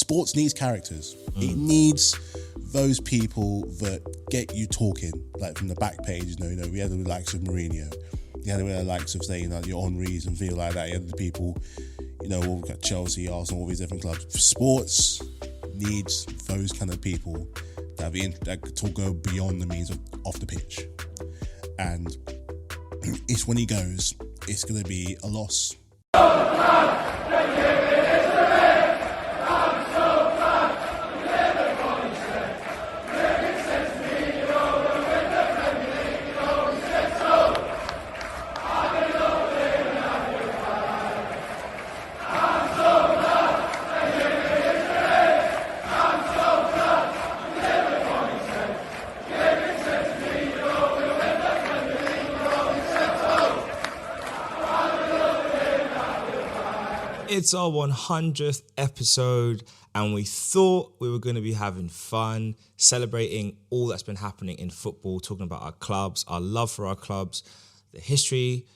sports needs characters. It needs those people that get you talking, like from the back page. We had the likes of Mourinho, you had the likes of saying your Henrys and feel like that. You had the people, we've got Chelsea, Arsenal, all these different clubs. Sports needs those kind of people that to go beyond the means of off the pitch, and it's when he goes, it's going to be a loss. It's our 100th episode, and we thought we were going to be having fun, celebrating all that's been happening in football, talking about our clubs, our love for our clubs, the history,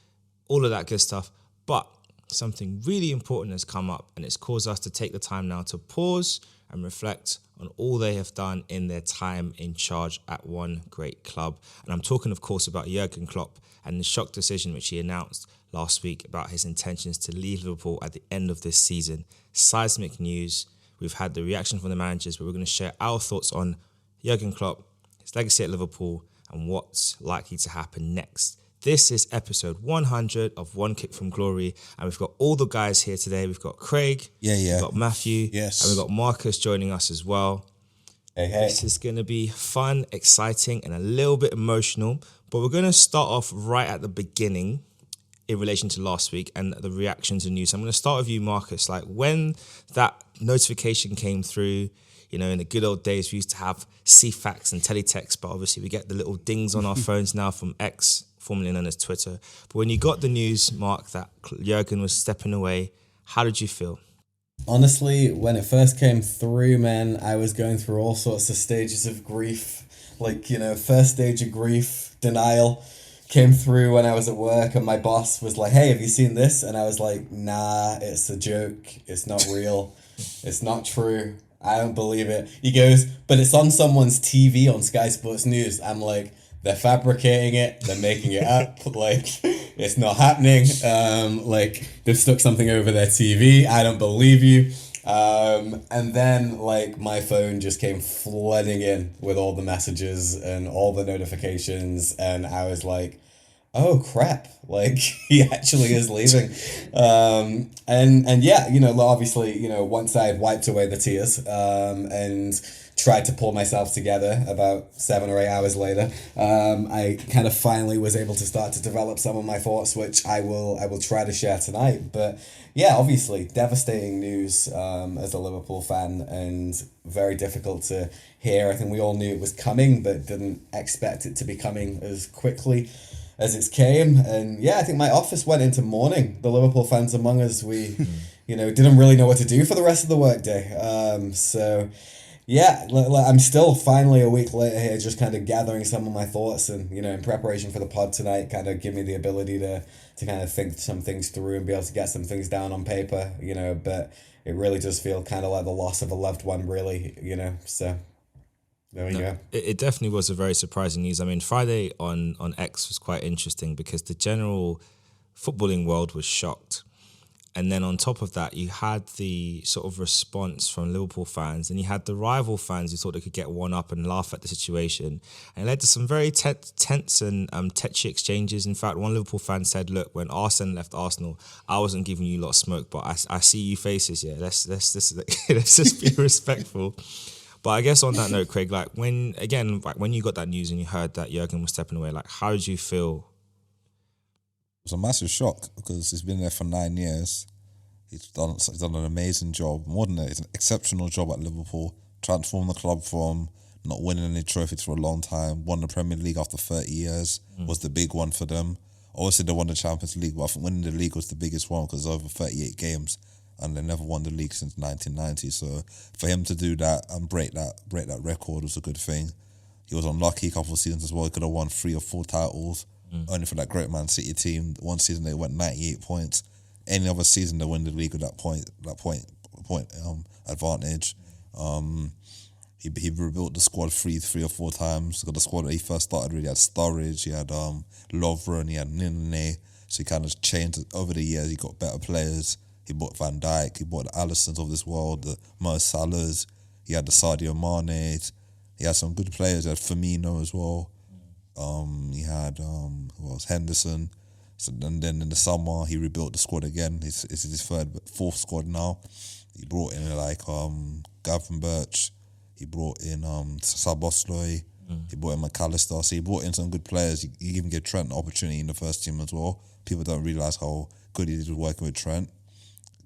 all of that good stuff. But something really important has come up, and it's caused us to take the time now to pause and reflect on all they have done in their time in charge at one great club. And I'm talking, of course, about Jurgen Klopp and the shock decision which he announced last week about his intentions to leave Liverpool at the end of this season. Seismic news. We've had the reaction from the managers, but we're going to share our thoughts on Jurgen Klopp, his legacy at Liverpool, and what's likely to happen next. This is episode 100 of One Kick from Glory, and we've got all the guys here today. We've got Craig, we've got Matthew, yes, and we've got Markus joining us as well. Hey. This is going to be fun, exciting, and a little bit emotional, but we're going to start off right at the beginning in relation to last week and the reactions and news. I'm going to start with you, Markus. Like, when that notification came through, in the good old days, we used to have CFAX and teletext, but obviously we get the little dings on our phones now from X, formerly known as Twitter. But when you got the news, Mark, that Jurgen was stepping away, how did you feel? Honestly, when it first came through, man, I was going through all sorts of stages of grief. Like, first stage of grief, denial, came through when I was at work, and my boss was like, hey, have you seen this? And I was like, nah, it's a joke. It's not real. It's not true. I don't believe it. He goes, but it's on someone's TV on Sky Sports News. I'm like, they're fabricating it. They're making it up. Like, it's not happening. Like, they've stuck something over their TV. I don't believe you. And then, like, my phone just came flooding in with all the messages and all the notifications, and I was like, oh crap, like, he actually is leaving. And yeah, obviously, once I had wiped away the tears, and tried to pull myself together about 7 or 8 hours later, I kind of finally was able to start to develop some of my thoughts, which I will try to share tonight. But yeah, obviously devastating news as a Liverpool fan, and very difficult to hear. I think we all knew it was coming, but didn't expect it to be coming as quickly as it came. And yeah, I think my office went into mourning. The Liverpool fans among us, we didn't really know what to do for the rest of the workday. So yeah, I'm still finally a week later here, just kind of gathering some of my thoughts, and in preparation for the pod tonight, kind of give me the ability to kind of think some things through and be able to get some things down on paper, but it really does feel kind of like the loss of a loved one, really, so there we go. It definitely was a very surprising news. I mean, Friday on X was quite interesting because the general footballing world was shocked. And then on top of that, you had the sort of response from Liverpool fans, and you had the rival fans who thought they could get one up and laugh at the situation. And it led to some very tense and tetchy exchanges. In fact, one Liverpool fan said, look, when Arsene left Arsenal, I wasn't giving you a lot of smoke, but I see you faces, yeah, let's just be respectful. But I guess on that note, Craig, when you got that news and you heard that Jurgen was stepping away, how did you feel? It was a massive shock because he's been there for 9 years. He's done an amazing job, more than that, it's an exceptional job at Liverpool. Transformed the club from not winning any trophies for a long time, won the Premier League after 30 years, was the big one for them. Obviously, they won the Champions League, but I think winning the league was the biggest one because over 38 games, and they never won the league since 1990. So for him to do that and break that record was a good thing. He was unlucky a couple of seasons as well. He could have won 3 or 4 titles. Only for that great Man City team. One season they went 98 points. Any other season they win the league at that point point advantage. He rebuilt the squad three or four times. Got the squad that he first started with. He had Sturridge, he had Lovren, he had Nene. So he kind of changed it over the years. He got better players. He bought Van Dijk. He bought the Alissons of this world, the Mo Salahs. He had the Sadio Manes. He had some good players. He had Firmino as well. He had who else? Henderson. So and then in the summer he rebuilt the squad again. It's his fourth squad now. He brought in like Gavin Birch. He brought in Sabosloy. He brought in McAllister. So he brought in some good players. He even gave Trent an opportunity in the first team as well. People don't realise how good he did working with Trent,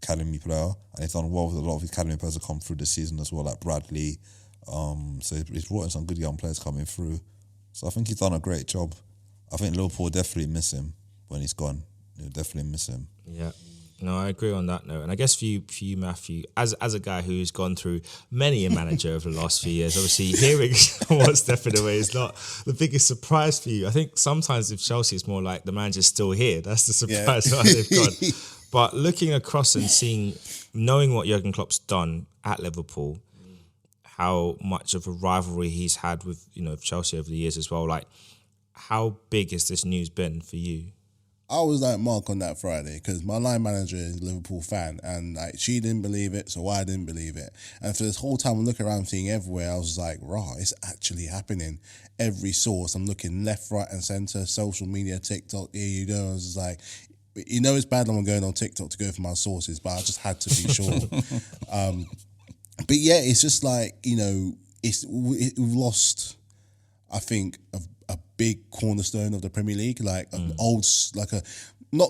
academy player, and he's done well with a lot of his academy players that come through this season as well, like Bradley. So he's brought in some good young players coming through. So I think he's done a great job. I think Liverpool definitely miss him when he's gone. They'll definitely miss him. Yeah. No, I agree on that note. And I guess for you, Matthew, as a guy who's gone through many a manager over the last few years, obviously hearing someone stepping away is not the biggest surprise for you. I think sometimes with Chelsea, it's more like the manager's still here. That's the surprise why they've gone. But looking across and knowing what Jurgen Klopp's done at Liverpool, how much of a rivalry he's had with Chelsea over the years as well, like how big has this news been for you? I was like Mark on that Friday because my line manager is a Liverpool fan and like she didn't believe it, so I didn't believe it. And for this whole time I'm looking around seeing everywhere, I was like, rah, it's actually happening. Every source, I'm looking left, right and centre, social media, TikTok, I was just like, it's bad when I'm going on TikTok to go for my sources, but I just had to be sure. But yeah, it's just like, we've lost, I think, a big cornerstone of the Premier League, like an old, like not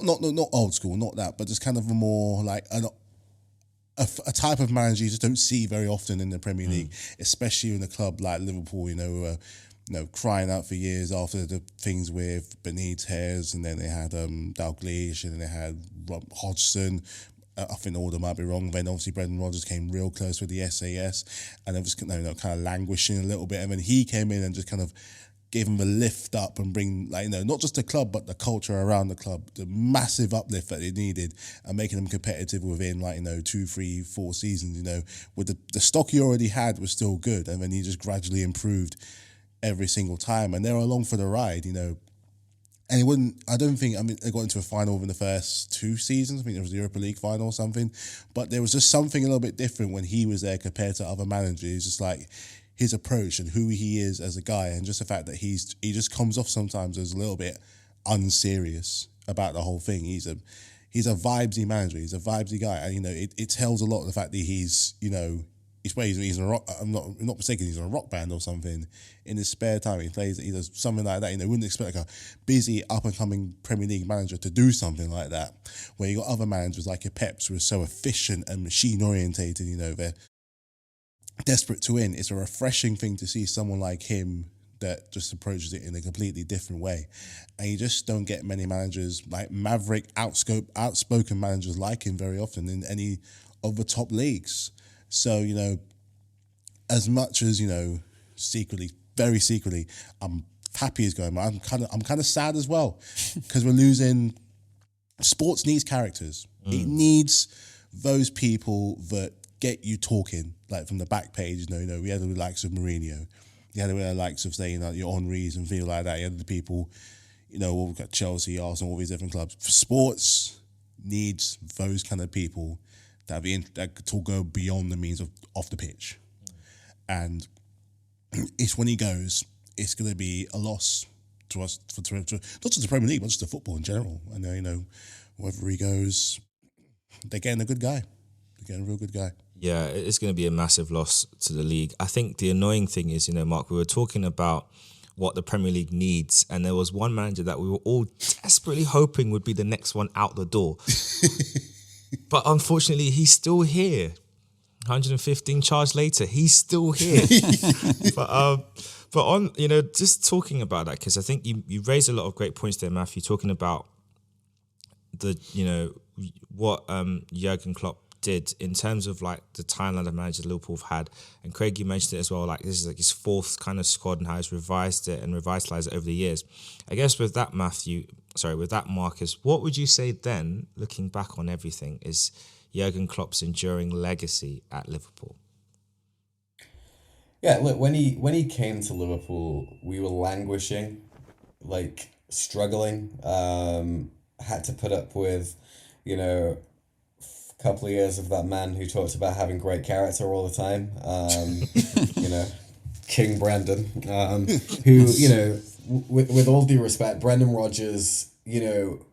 old school, not that, but just kind of a more like a type of manager you just don't see very often in the Premier League, especially in a club like Liverpool. Crying out for years after the things with Benitez, and then they had Dalglish, and then they had Rob Hodgson. I think the order might be wrong. Then obviously Brendan Rodgers came real close with the SAS, and then just kind of languishing a little bit, and then he came in and just kind of gave him a lift up and bring, not just the club, but the culture around the club, the massive uplift that they needed and making them competitive within 2, 3, 4 seasons, with the stock he already had was still good. And then he just gradually improved every single time. And they were along for the ride, And they got into a final within the first 2 seasons. I think it was the Europa League final or something. But there was just something a little bit different when he was there compared to other managers. It's just like his approach and who he is as a guy, and just the fact that he just comes off sometimes as a little bit unserious about the whole thing. He's a vibesy manager. He's a vibesy guy, and it tells a lot of the fact that he's in a rock. I'm not mistaken. He's in a rock band or something. In his spare time, he does something like that. Wouldn't expect like a busy up and coming Premier League manager to do something like that. Where you got other managers like your Peps who are so efficient and machine orientated. They're desperate to win. It's a refreshing thing to see someone like him that just approaches it in a completely different way. And you just don't get many managers, like maverick, outspoken managers like him very often in any of the top leagues. So, as much as, secretly, very secretly, I'm happy he's going. I'm kind of sad as well because we're losing. Sports needs characters. It needs those people that get you talking, like from the back page. We had the likes of Mourinho, you had the likes of saying your Henrys and feel like that. You had the people, we've got Chelsea, Arsenal, all these different clubs. Sports needs those kind of people that could go beyond the means of off the pitch, and it's when he goes, it's going to be a loss to us for not just the Premier League, but just the football in general. And wherever he goes, they're getting a good guy. They're getting a real good guy. Yeah, it's going to be a massive loss to the league. I think the annoying thing is, Mark, we were talking about what the Premier League needs, and there was one manager that we were all desperately hoping would be the next one out the door. But unfortunately, he's still here. 115 charge later, he's still here. But on, just talking about that, because I think you raised a lot of great points there, Matthew, talking about what Jurgen Klopp did in terms of like the timeline of managers Liverpool have had. And Craig, you mentioned it as well, like this is like his 4th kind of squad and how he's revised it and revitalised it over the years. I guess with that, Marcus, what would you say then, looking back on everything, is, Jurgen Klopp's enduring legacy at Liverpool? Yeah, look, when he came to Liverpool, we were languishing, like struggling. Had to put up with, you know, a couple of years of that man who talked about having great character all the time. You know, King Brandon, who, you know, with all due respect, Brendan Rodgers, you know,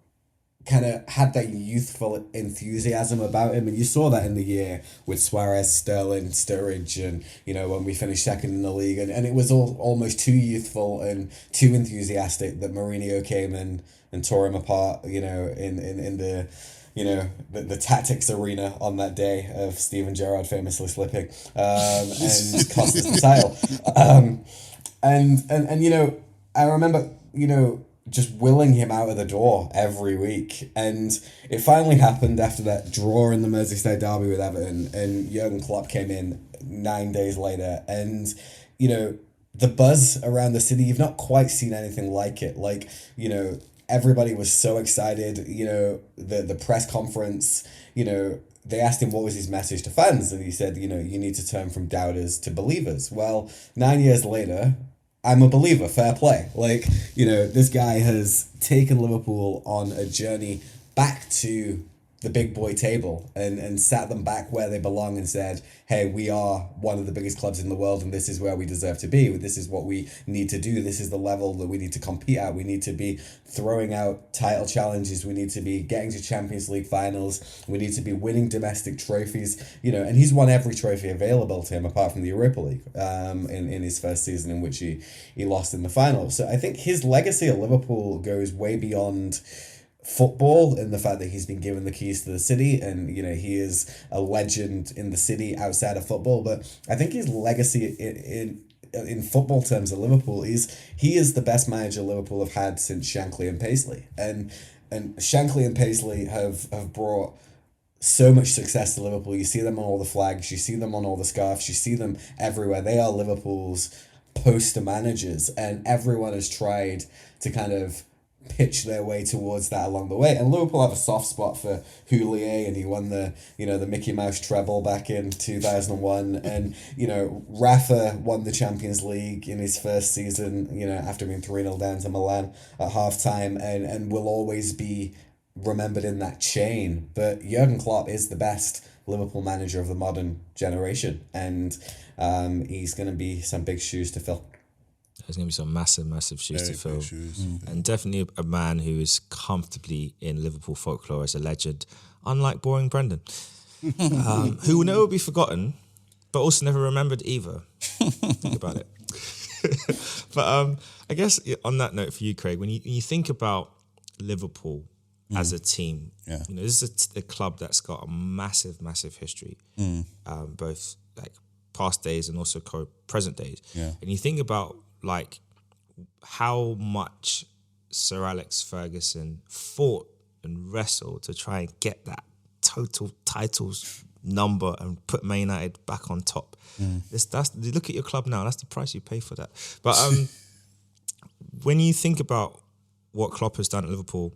kind of had that youthful enthusiasm about him, and you saw that in the year with Suarez, Sterling, Sturridge, and, you know, when we finished second in the league, and it was all almost too youthful and too enthusiastic that Mourinho came in and tore him apart, you know, in the, you know, the tactics arena on that day of Steven Gerrard famously slipping, and cost us the title. And you know, I remember, you know, just willing him out of the door every week. And it finally happened after that draw in the Merseyside derby with Everton, and Jurgen Klopp came in 9 days later. And, you know, the buzz around the city, you've not quite seen anything like it. Like, you know, everybody was so excited, you know, the press conference, you know, they asked him what was his message to fans, and he said, you know, you need to turn from doubters to believers. Well, 9 years later, I'm a believer, fair play. Like, you know, this guy has taken Liverpool on a journey back to the big boy table and sat them back where they belong and said, hey, we are one of the biggest clubs in the world, and this is where we deserve to be. This is what we need to do. This is the level that we need to compete at. We need to be throwing out title challenges. We need to be getting to Champions League finals. We need to be winning domestic trophies, you know, and he's won every trophy available to him apart from the Europa League in his first season, in which he lost in the final. So I think his legacy at Liverpool goes way beyond football, and the fact that he's been given the keys to the city, and, you know, he is a legend in the city outside of football. But I think his legacy in football terms at Liverpool is he is the best manager Liverpool have had since Shankly and Paisley, and Shankly and Paisley have brought so much success to Liverpool. You see them on all the flags, you see them on all the scarves, you see them everywhere. They are Liverpool's poster managers, and everyone has tried to kind of pitch their way towards that along the way. And Liverpool have a soft spot for Houllier, and he won the, you know, the Mickey Mouse treble back in 2001. And, you know, Rafa won the Champions League in his first season, you know, after being 3-0 down to Milan at halftime, and will always be remembered in that chain. But Jurgen Klopp is the best Liverpool manager of the modern generation, and he's going to be some big shoes to fill. There's going to be some massive shoes to fill. And definitely a man who is comfortably in Liverpool folklore as a legend, unlike boring Brendan, who will never be forgotten, but also never remembered either. Think about it. But I guess on that note for you, Craig, when you think about Liverpool as a team, you know, this is a club that's got a massive history, both like past days and also present days. And you think about like how much Sir Alex Ferguson fought and wrestled to try and get that total titles number and put Man United back on top. That's look at your club now. That's the price you pay for that. But when you think about what Klopp has done at Liverpool,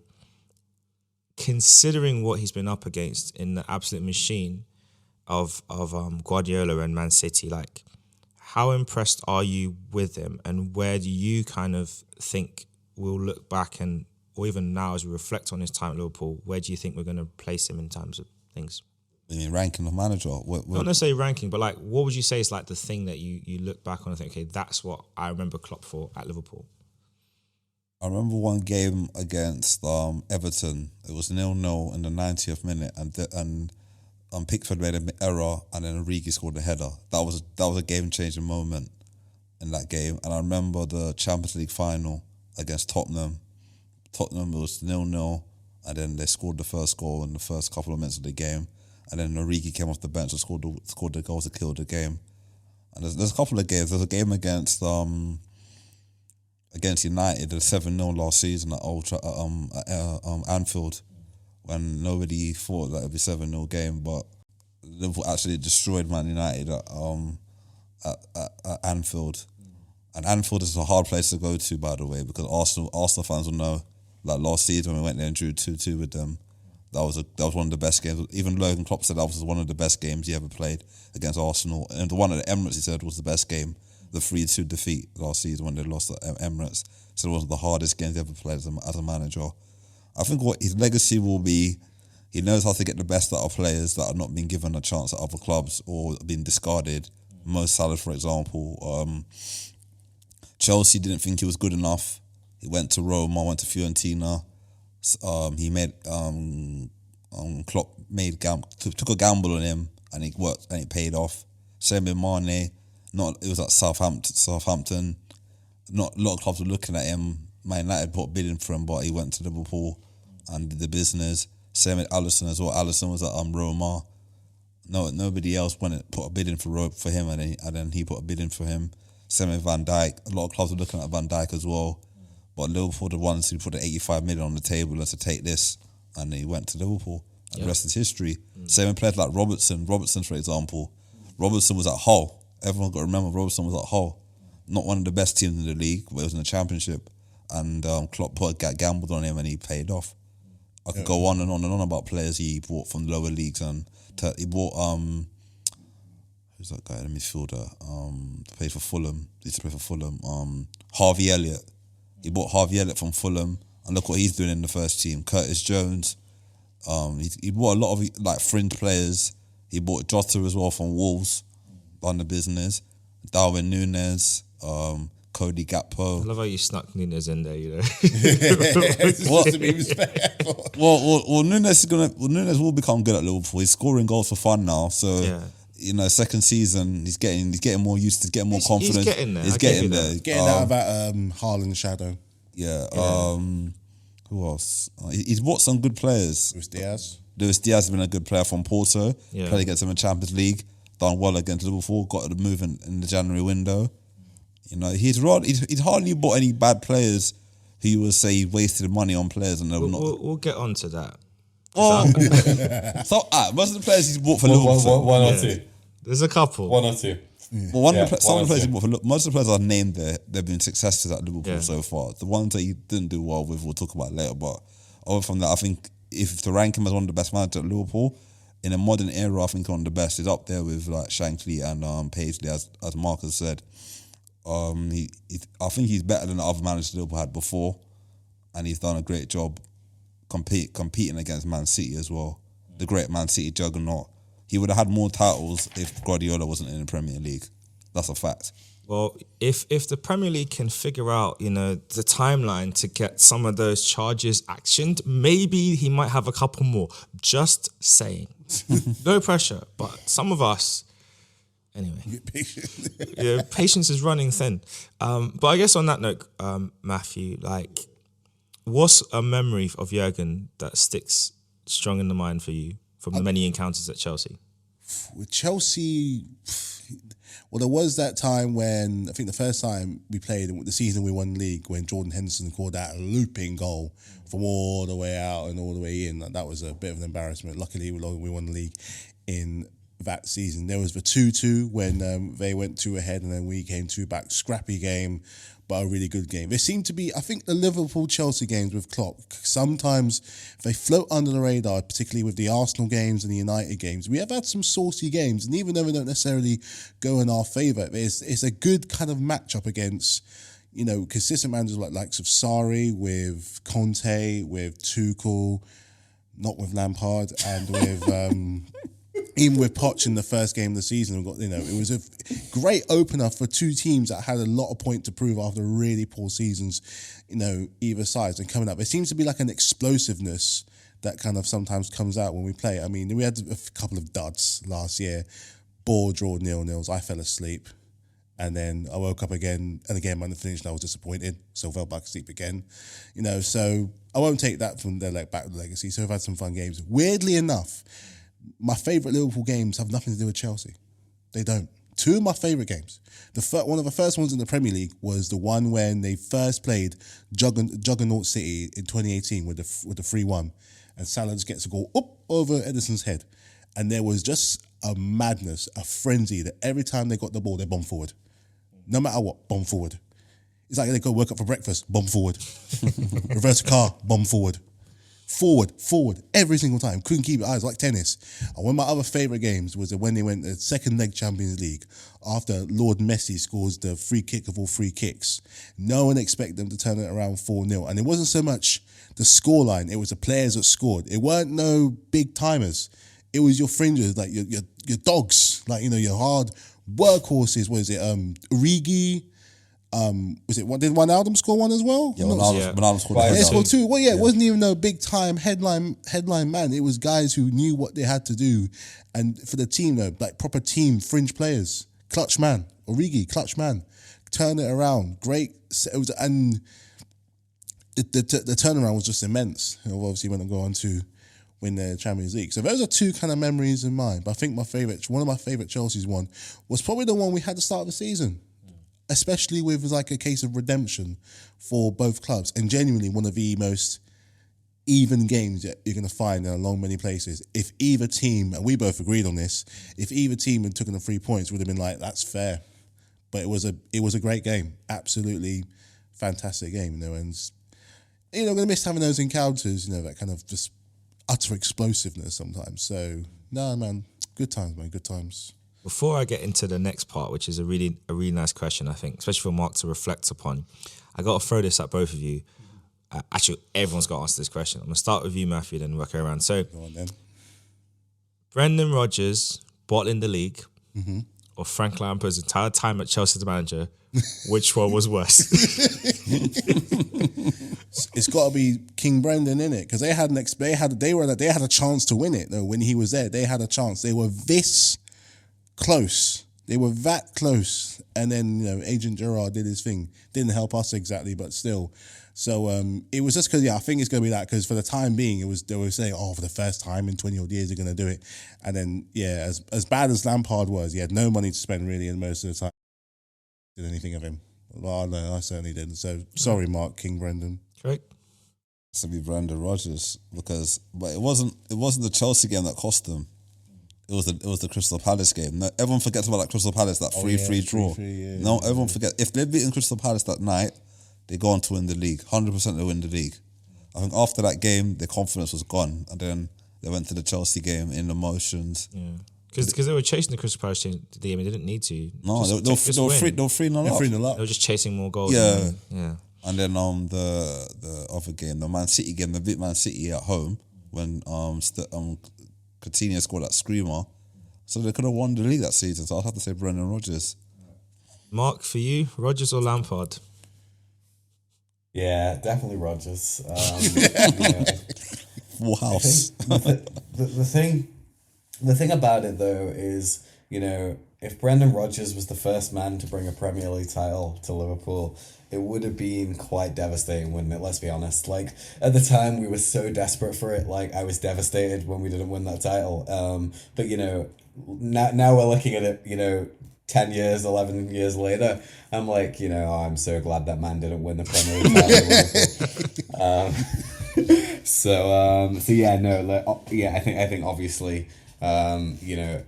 considering what he's been up against in the absolute machine of Guardiola and Man City, like, how impressed are you with him, and where do you kind of think we'll look back, and or even now as we reflect on his time at Liverpool, where do you think we're going to place him in terms of things? I mean, ranking of manager? Not necessarily ranking, but like, what would you say is like the thing that you look back on and think, okay, that's what I remember Klopp for at Liverpool? I remember one game against Everton. It was 0-0 in the 90th minute, and Pickford made an error, and then Origi scored a header. That was a game-changing moment in that game. And I remember the Champions League final against Tottenham. Tottenham was 0-0, and then they scored the first goal in the first couple of minutes of the game. And then Origi came off the bench and scored the goals that killed the game. And there's a couple of games. There's a game against United, the 7-0 last season at Anfield, when nobody thought that it would be 7-0 game, but Liverpool actually destroyed Man United at Anfield. And Anfield is a hard place to go to, by the way, because Arsenal fans will know, like last season when we went there and drew 2-2 with them, That was one of the best games. Even Jurgen Klopp said that was one of the best games he ever played against Arsenal. And the one at the Emirates, he said, was the best game. The 3-2 defeat last season when they lost at Emirates. So it was the hardest game he ever played as a manager. I think what his legacy will be, he knows how to get the best out of players that are not being given a chance at other clubs or being discarded. Mo Salah, for example. Chelsea didn't think he was good enough. He went to Roma, went to Fiorentina. He made Klopp took a gamble on him, and it worked, and it paid off. Same with Mane. It was at Southampton. Not a lot of clubs were looking at him. Man United put a bid in for him, but he went to Liverpool and did the business. Same with Alisson as well. Alisson was at Roma. Nobody else put a bid in for him, and then he put a bid in for him. Same with Van Dijk. A lot of clubs were looking at Van Dijk as well. But Liverpool the ones who put the 85 million on the table and to take this, and he went to Liverpool. And the rest is history. Same with players like Robertson. Robertson, for example. Robertson was at Hull. Everyone got to remember Robertson was at Hull. Not one of the best teams in the league, but it was in the Championship. And Klopp gambled on him, and he paid off. I could go on and on and on about players he bought from lower leagues, and he bought who's that guy, the midfielder? Played for Fulham. He used to play for Fulham. Harvey Elliott. He bought Harvey Elliott from Fulham, and look what he's doing in the first team. Curtis Jones. He bought a lot of like fringe players. He bought Jota as well from Wolves, on the business. Darwin Núñez, Cody Gakpo. I love how you snuck Nunes in there, you know. Núñez will become good at Liverpool. He's scoring goals for fun now, so second season he's getting more used to, getting more confidence. He's getting there. He's getting there. He's getting out of that Haaland shadow. Yeah. Who else? He's bought some good players. Luis Diaz has been a good player from Porto. Yeah. Played against him in Champions League. Done well against Liverpool. Got the move in the January window. You know, he's hardly bought any bad players who you would say he wasted money on players, and we'll get on to that. Well, most of the players he's bought for Liverpool. One or two. There's a couple. One or two. Well, some of the players he bought for most of the players I've named there, they've been successes at Liverpool so far. The ones that he didn't do well with, we'll talk about later. But other from that, I think if to rank him as one of the best managers at Liverpool in a modern era, I think one of the best. He's up there with like Shankly and Paisley, as Markus said. I think he's better than the other managers Liverpool had before, and he's done a great job competing against Man City as well. The great Man City juggernaut. He would have had more titles if Guardiola wasn't in the Premier League. That's a fact. Well, if the Premier League can figure out, the timeline to get some of those charges actioned, maybe he might have a couple more. Just saying. No pressure, but some of us. Anyway, patience is running thin. But I guess on that note, Matthew, what's a memory of Jurgen that sticks strong in the mind for you from the many encounters at Chelsea? With Chelsea, well, there was that time when, I think the first time we played, the season we won the league, when Jordan Henderson scored that looping goal from all the way out and all the way in. That was a bit of an embarrassment. Luckily, we won the league in that season. There was the 2-2 when they went 2 ahead and then we came 2 back. Scrappy game, but a really good game. There seemed to be, I think, the Liverpool-Chelsea games with Klopp, sometimes they float under the radar, particularly with the Arsenal games and the United games. We have had some saucy games, and even though they don't necessarily go in our favour, it's a good kind of matchup against, consistent managers like likes of Sarri, with Conte, with Tuchel, not with Lampard, and with even with Poch in the first game of the season. It was a great opener for two teams that had a lot of point to prove after really poor seasons, either side. And coming up, there seems to be like an explosiveness that kind of sometimes comes out when we play. I mean, we had a couple of duds last year, ball draw 0-0s. I fell asleep. And then I woke up again, and again, when I finished, I was disappointed, so fell back asleep again. So I won't take that from their back to the legacy. So we've had some fun games. Weirdly enough, my favourite Liverpool games have nothing to do with Chelsea. They don't. 2 of my favourite games. One of the first ones in the Premier League was the one when they first played Juggernaut City in 2018 with the 3-1, and Salah just gets a goal up over Ederson's head, and there was just a madness, a frenzy that every time they got the ball, they bomb forward. No matter what, bomb forward. It's like they go work up for breakfast, bomb forward. Reverse a car, bomb forward. forward, every single time. Couldn't keep it eyes like tennis. And one of my other favourite games was when they went the second leg Champions League after Lord Messi scores the free kick of all free kicks. No one expected them to turn it around 4-0. And it wasn't so much the scoreline, it was the players that scored. It weren't no big timers. It was your fringes, like your dogs, like, you know, your hard workhorses. What is it? Origi. Was it? Did Wijnaldum score one as well? Yeah, Wijnaldum scored. They scored two. Well, yeah, it wasn't even no big time headline man. It was guys who knew what they had to do, and for the team though, like proper team fringe players. Clutch man, Origi, clutch man, turn it around. Great. It was, and the turnaround was just immense. You know, obviously, when I go on to win the Champions League. So those are two kind of memories in mind. But I think one of my favourite Chelsea's one was probably the one we had to start the season. Especially with like a case of redemption for both clubs, and genuinely one of the most even games that you're going to find in along many places. If either team, and we both agreed on this, if either team had taken the 3 points, would have been like, that's fair. But it was a great game, absolutely fantastic game, you know, and you know, I'm going to miss having those encounters, you know, that kind of just utter explosiveness sometimes. So, no, man, good times, man, good times. Before I get into the next part, which is a really nice question, I think, especially for Mark to reflect upon, I got to throw this at both of you. Actually, everyone's got to answer this question. I'm going to start with you, Matthew, then work around. So, Go on then. Brendan Rodgers bottling the league, or Frank Lampard's entire time at Chelsea as manager, which one was worse? It's got to be King Brendan, innit? Because they had a chance to win it though. When he was there, they had a chance. They were this close. They were that close. And then, you know, Agent Gerrard did his thing. Didn't help us exactly, but still. So it was just because, I think it's going to be that, because for the time being, they were saying, for the first time in 20 odd years, they're going to do it. And then, as bad as Lampard was, he had no money to spend really, and most of the time, did anything of him. Well, no, I certainly didn't. So sorry, Mark, King Brendan. Right. To be Brendan Rodgers, but it wasn't the Chelsea game that cost them. It was the Crystal Palace game. No, everyone forgets about that Crystal Palace, that 3-3 draw. Everyone forget. If they'd beaten Crystal Palace that night, they go on to win the league. 100% they win the league. I think after that game, their confidence was gone, and then they went to the Chelsea game in emotions. Yeah, because they were chasing the Crystal Palace game. They didn't need to. No, they were 3-0 up. They were just chasing more goals. Yeah, yeah. And then the other game, the Man City game, they beat Man City at home when Coutinho scored that screamer. So they could have won the league that season. So I'd have to say Brendan Rodgers. Mark, for you, Rodgers or Lampard? Yeah, definitely Rodgers. Full house. The thing about it though is, you know, if Brendan Rodgers was the first man to bring a Premier League title to Liverpool, it would have been quite devastating, wouldn't it? Let's be honest. Like, at the time, we were so desperate for it. Like, I was devastated when we didn't win that title. But, you know, now we're looking at it, you know, 10 years, 11 years later, I'm like, you know, I'm so glad that man didn't win the Premier League title. So yeah, no, like, I think obviously, you know,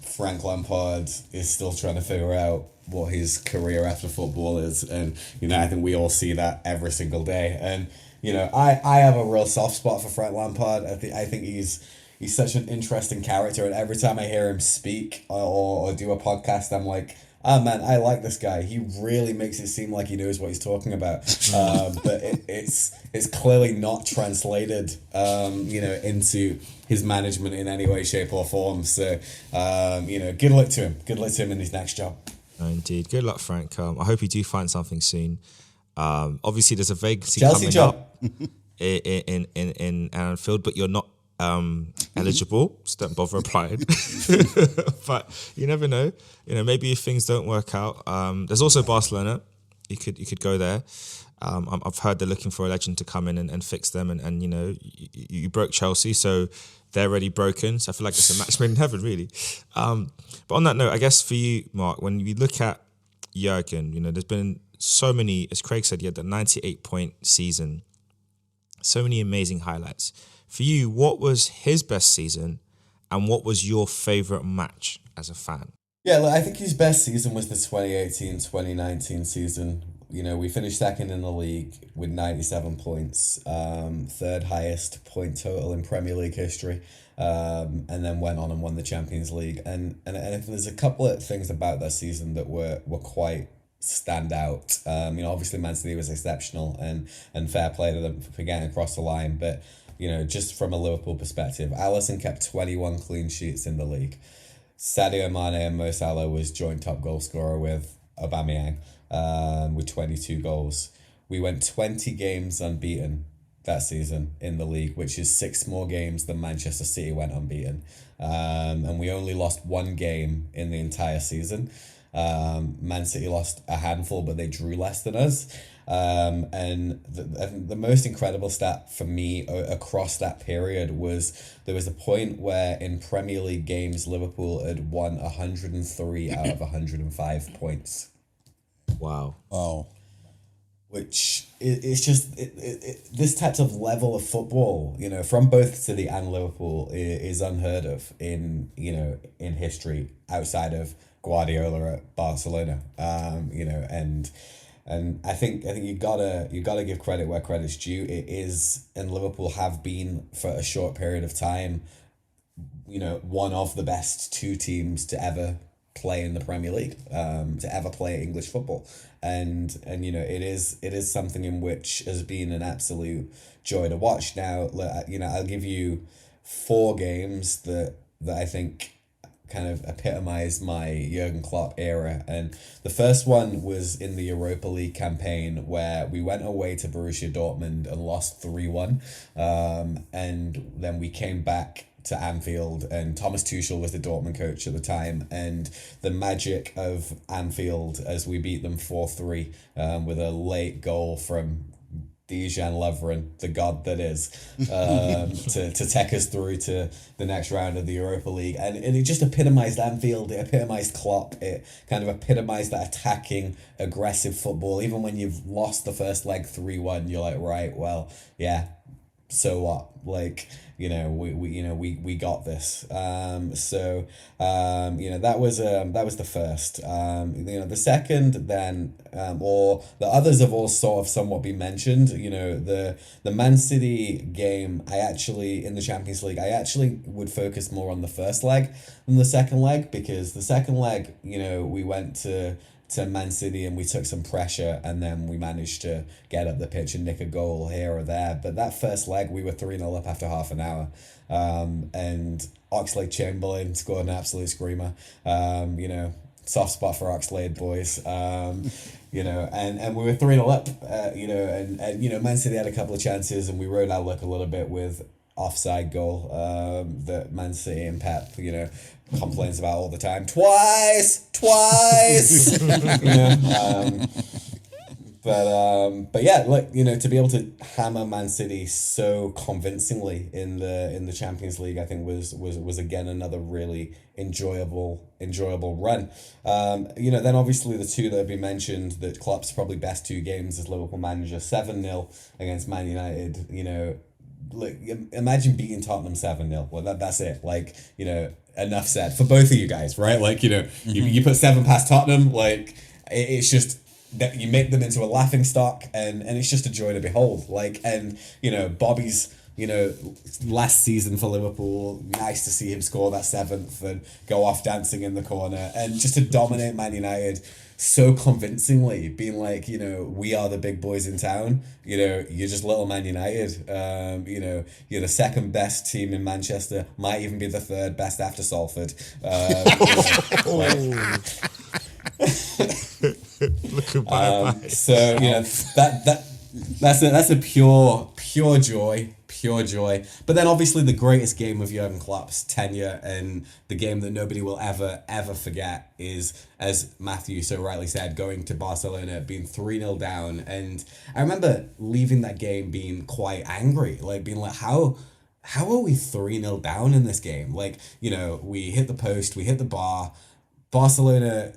Frank Lampard is still trying to figure out what his career after football is, and you know, I think we all see that every single day. And you know, I have a real soft spot for Frank Lampard. I think he's such an interesting character, and every time I hear him speak or do a podcast, I'm like, man, I like this guy. He really makes it seem like he knows what he's talking about. But it's clearly not translated, you know, into his management in any way, shape, or form. So, you know, good luck to him. Good luck to him in his next job. No, indeed. Good luck, Frank. I hope you do find something soon. Obviously, there's a vacancy Chelsea coming job. up in Anfield, but you're not eligible, so don't bother applying. But you never know. You know, maybe if things don't work out. There's also Barcelona. You could go there. I've heard they're looking for a legend to come in and fix them, and you know, you broke Chelsea, so they're already broken. So I feel like it's a match made in heaven, really. But on that note, I guess for you, Mark, when you look at Jurgen, you know, there's been so many, as Craig said, he had the 98-point season. So many amazing highlights. For you, what was his best season, and what was your favourite match as a fan? Yeah, look, I think his best season was the 2018-2019 season. we finished second in the league with 97 points, third highest point total in Premier League history, and then went on and won the Champions League. And there's a couple of things about that season that were quite stand out. Obviously Man City was exceptional, and fair play to them for getting across the line. But, just from a Liverpool perspective, Alisson kept 21 clean sheets in the league. Sadio Mane and Mo Salah was joint top goal scorer with Aubameyang, with 22 goals. We went 20 games unbeaten that season in the league, which is 6 more games than Manchester City went unbeaten. And we only lost 1 game in the entire season. Man City lost a handful, but they drew less than us. And the most incredible stat for me across that period was there was a point where in Premier League games Liverpool had won 103 out of 105 points. Wow. Which it's just this type of level of football, from both City and Liverpool is unheard of in history outside of Guardiola at Barcelona. And I think you gotta give credit where credit's due. It is, and Liverpool have been for a short period of time, one of the best 2 teams to ever play in the Premier League, to ever play English football, and it is something in which has been an absolute joy to watch. Now, I'll give you 4 games that I think kind of epitomize my Jurgen Klopp era, and the first one was in the Europa League campaign where we went away to Borussia Dortmund and lost 3-1, and then we came back to Anfield, and Thomas Tuchel was the Dortmund coach at the time, and the magic of Anfield as we beat them 4-3, with a late goal from Dejan Lovren, the god that is, to take us through to the next round of the Europa League. And it just epitomised Anfield, it epitomised Klopp, it kind of epitomised that attacking, aggressive football. Even when you've lost the first leg 3-1, you're like, right, well, yeah, so what? Like, we got this. That was the first. The second then, or the others have all sort of somewhat been mentioned. The Man City game, in the Champions League, I actually would focus more on the first leg than the second leg, because the second leg, we went to Man City and we took some pressure, and then we managed to get up the pitch and nick a goal here or there. But that first leg, we were 3-0 up after half an hour. And Oxlade-Chamberlain scored an absolute screamer. Soft spot for Oxlade, boys. And we were 3-0 up, and Man City had a couple of chances, and we rode our luck a little bit with offside goal that Man City and Pep, complains about all the time. Twice. But yeah, look, to be able to hammer Man City so convincingly in the Champions League, I think was again another really enjoyable run. Then obviously the 2 that have been mentioned, that Klopp's probably best 2 games as Liverpool manager, 7-0 against Man United. Look, imagine beating Tottenham 7-0. Well, that's it. Like, enough said for both of you guys, right? Like, you put 7 past Tottenham, like, it's just that you make them into a laughing stock, and it's just a joy to behold. Like, and Bobby's last season for Liverpool, nice to see him score that 7th and go off dancing in the corner, and just to dominate Man United so convincingly, being like, we are the big boys in town. You're just little Man United. You're the second best team in Manchester, might even be the third best after Salford. That's a pure joy. But then obviously the greatest game of Jurgen Klopp's tenure, and the game that nobody will ever forget, is, as Matthew so rightly said, going to Barcelona, being 3-0 down. And I remember leaving that game being quite angry, like being like, how are we 3-0 down in this game? Like, we hit the post, we hit the bar, Barcelona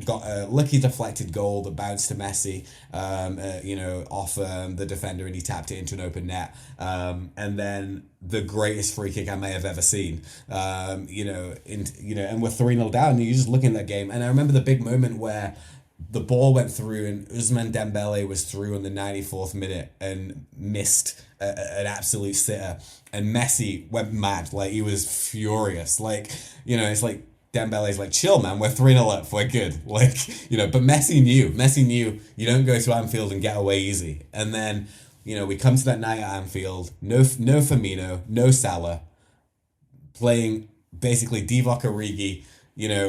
got a lucky deflected goal that bounced to Messi, off the defender, and he tapped it into an open net. And then the greatest free kick I may have ever seen. And we're 3-0 down. And you're just looking at that game, and I remember the big moment where the ball went through and Ousmane Dembele was through in the 94th minute and missed an absolute sitter. And Messi went mad. Like, he was furious. Like, it's like Dembele's like, chill, man, we're 3-0 up, we're good. Like, but Messi knew you don't go to Anfield and get away easy. And then, we come to that night at Anfield, no Firmino, no Salah, playing basically Divock Origi,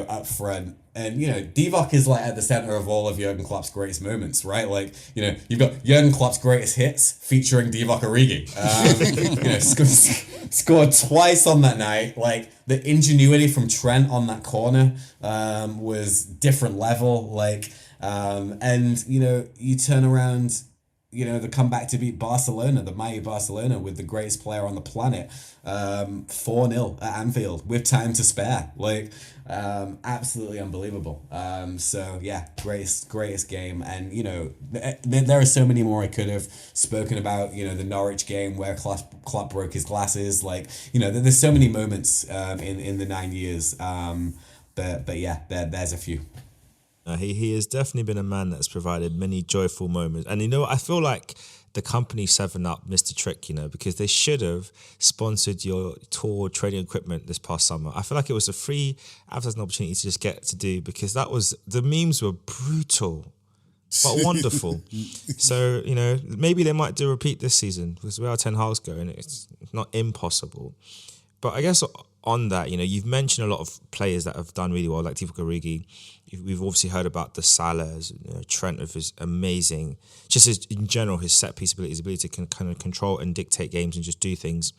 up front. And, Divock is like at the center of all of Jurgen Klopp's greatest moments, right? Like, you've got Jurgen Klopp's greatest hits featuring Divock Origi. Scored twice on that night. Like, the ingenuity from Trent on that corner was different level. Like, and, you turn around, the comeback to beat Barcelona, the mighty Barcelona, with the greatest player on the planet, 4-0 at Anfield with time to spare. Like, absolutely unbelievable. So yeah, greatest game. And there are so many more I could have spoken about. The Norwich game where Klopp broke his glasses. Like, there's so many moments in the 9 years. But yeah, there's a few. He has definitely been a man that's provided many joyful moments. And I feel like the company 7-Up missed a trick, because they should have sponsored your tour training equipment this past summer. I feel like it was a free advertising opportunity to just get to do, because the memes were brutal, but wonderful. So, maybe they might do a repeat this season, because where our Ten Hag's going, it's not impossible. But I guess on that, you've mentioned a lot of players that have done really well, like Divock Origi. We've obviously heard about the Salahs, Trent with his amazing, in general, his set piece ability, his ability to kind of control and dictate games and just do things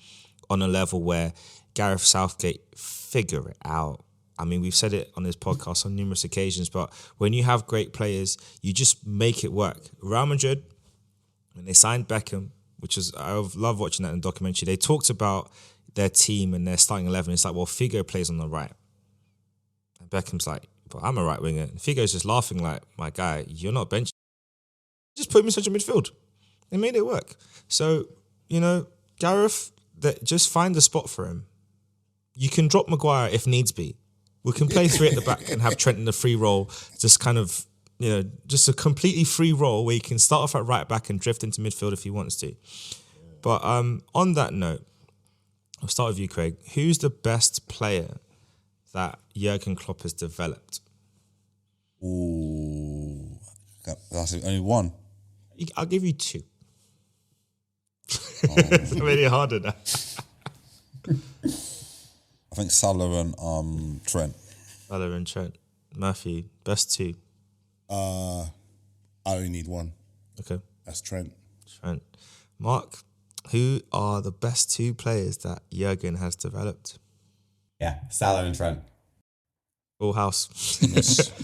on a level where Gareth Southgate figure it out. I mean, we've said it on this podcast on numerous occasions, but when you have great players, you just make it work. Real Madrid, when they signed Beckham, I love watching that in the documentary, they talked about their team and their starting 11. It's like, well, Figo plays on the right. And Beckham's like, but I'm a right winger. And Figo's just laughing like, my guy, you're not bench. Just put him in central midfield. They made it work. So, Gareth, just find a spot for him. You can drop Maguire if needs be. We can play 3 at the back and have Trent in the free role, just kind of, just a completely free role where you can start off at right back and drift into midfield if he wants to. But on that note, I'll start with you, Craig. Who's the best player that Jurgen Klopp has developed? Ooh, that's only one. I'll give you 2. It's really harder now. I think Salah and Trent. Salah and Trent. Matthew, best 2. I only need one. Okay. That's Trent. Mark, who are the best 2 players that Jurgen has developed? Yeah, Salah and Trent. Full house.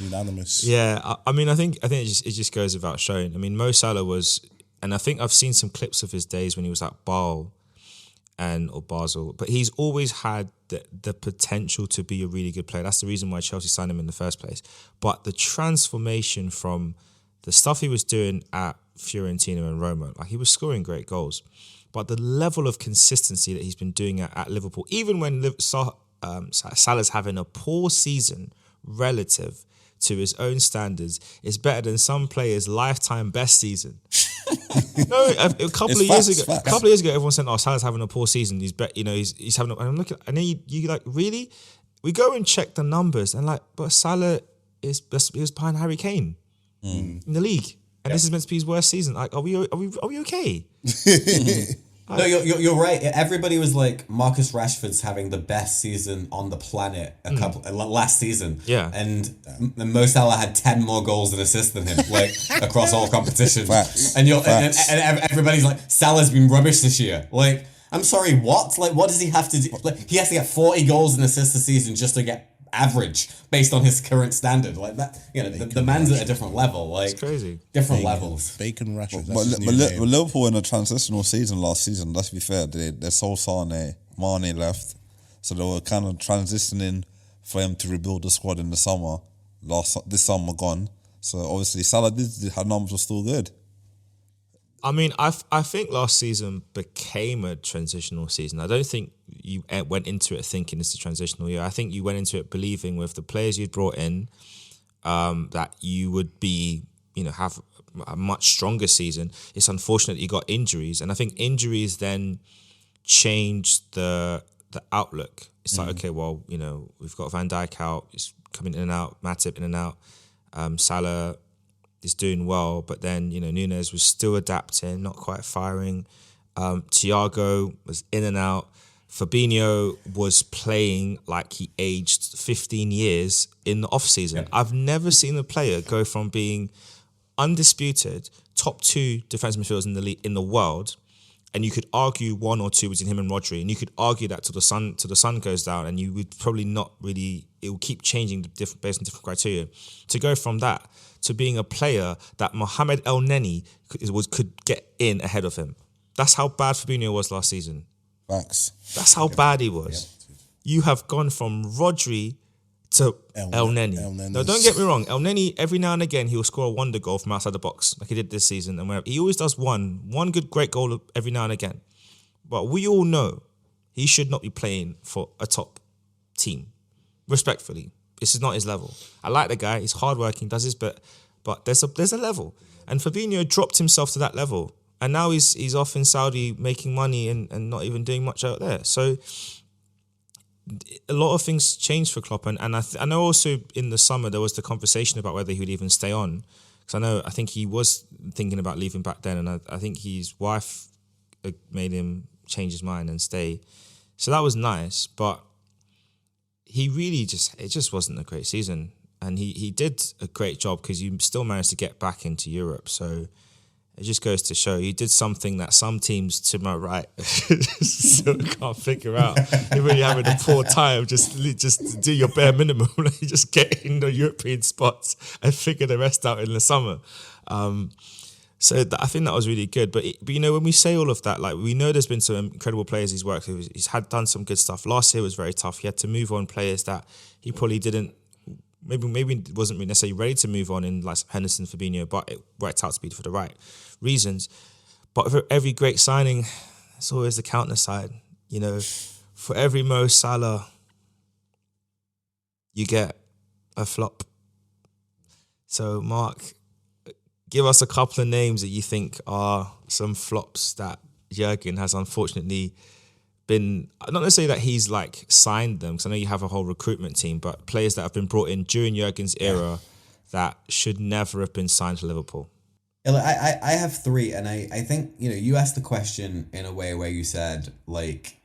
Unanimous. Yeah, I mean, I think it just goes without showing. I mean, Mo Salah was, and I think I've seen some clips of his days when he was at Basel, but he's always had the potential to be a really good player. That's the reason why Chelsea signed him in the first place. But the transformation from the stuff he was doing at Fiorentina and Roma, like, he was scoring great goals, but the level of consistency that he's been doing at Liverpool, even when Salah's having a poor season relative to his own standards, is better than some players' lifetime best season. No, a couple of years ago, everyone said, "Oh, Salah's having a poor season. He's having." And I'm looking, and then you like, really? We go and check the numbers, and like, but Salah he was behind Harry Kane in the league, and this is meant to be his worst season. Like, are we okay? No, you're right. Everybody was like, Marcus Rashford's having the best season on the planet last season. Yeah. And Mo Salah had 10 more goals and assists than him, like, across all competitions. Facts. And everybody's like, Salah's been rubbish this year. Like, I'm sorry, what? Like, what does he have to do? Like, he has to get 40 goals and assists a season just to get average based on his current standard. Like that, the man's at a different level. Like, it's crazy. Different levels. Bacon Rashford. But Liverpool in a transitional season last season, let's be fair, they sold Sane, Mane left. So they were kind of transitioning for him to rebuild the squad in the summer. This summer gone. So obviously Salah her numbers were still good. I mean, I think last season became a transitional season. I don't think you went into it thinking it's a transitional year. I think you went into it believing with the players you'd brought in, that you would be, have a much stronger season. It's unfortunate you got injuries, and I think injuries then changed the outlook. It's like, okay, well, we've got Van Dijk out, he's coming in and out, Matip in and out, Salah is doing well, but then, Nunes was still adapting, not quite firing. Thiago was in and out. Fabinho was playing like he aged 15 years in the off-season. Yeah. I've never seen a player go from being undisputed top 2 defensive midfielders in the world, and you could argue 1 or 2 between him and Rodri, and you could argue that till the sun goes down, and you would probably not really. It will keep changing based on different criteria. To go from that to being a player that Mohamed El Neni could get in ahead of him. That's how bad Fabinho was last season. Facts. That's how bad he was. Yeah. You have gone from Rodri to El Neni. No, don't get me wrong. El Neni, every now and again, he will score a wonder goal from outside the box, like he did this season. And he always does one good, great goal every now and again. But we all know he should not be playing for a top team. Respectfully, this is not his level. I like the guy. He's hardworking, does his bit, but there's a level. And Fabinho dropped himself to that level. And now he's off in Saudi making money and not even doing much out there. So a lot of things changed for Klopp. And I know also in the summer there was the conversation about whether he would even stay on. Because I think he was thinking about leaving back then. And I think his wife made him change his mind and stay. So that was nice. But he really it just wasn't a great season. And he did a great job because you still managed to get back into Europe. So it just goes to show you did something that some teams to my right still can't figure out. Even when you're having a poor time, just do your bare minimum. Just get in the European spots and figure the rest out in the summer. So I think that was really good. But when we say all of that, like we know there's been some incredible players he's worked with. He's done some good stuff. Last year was very tough. He had to move on players that he probably didn't. Maybe wasn't necessarily ready to move on in like Henderson, Fabinho, but it worked out to be for the right reasons. But for every great signing, there's always the counter side. For every Mo Salah, you get a flop. So Mark, give us a couple of names that you think are some flops that Jurgen has unfortunately been, not necessarily that he's like signed them, because I know you have a whole recruitment team, but players that have been brought in during Jurgen's era that should never have been signed to Liverpool. I have 3, and I think, you asked the question in a way where you said, like,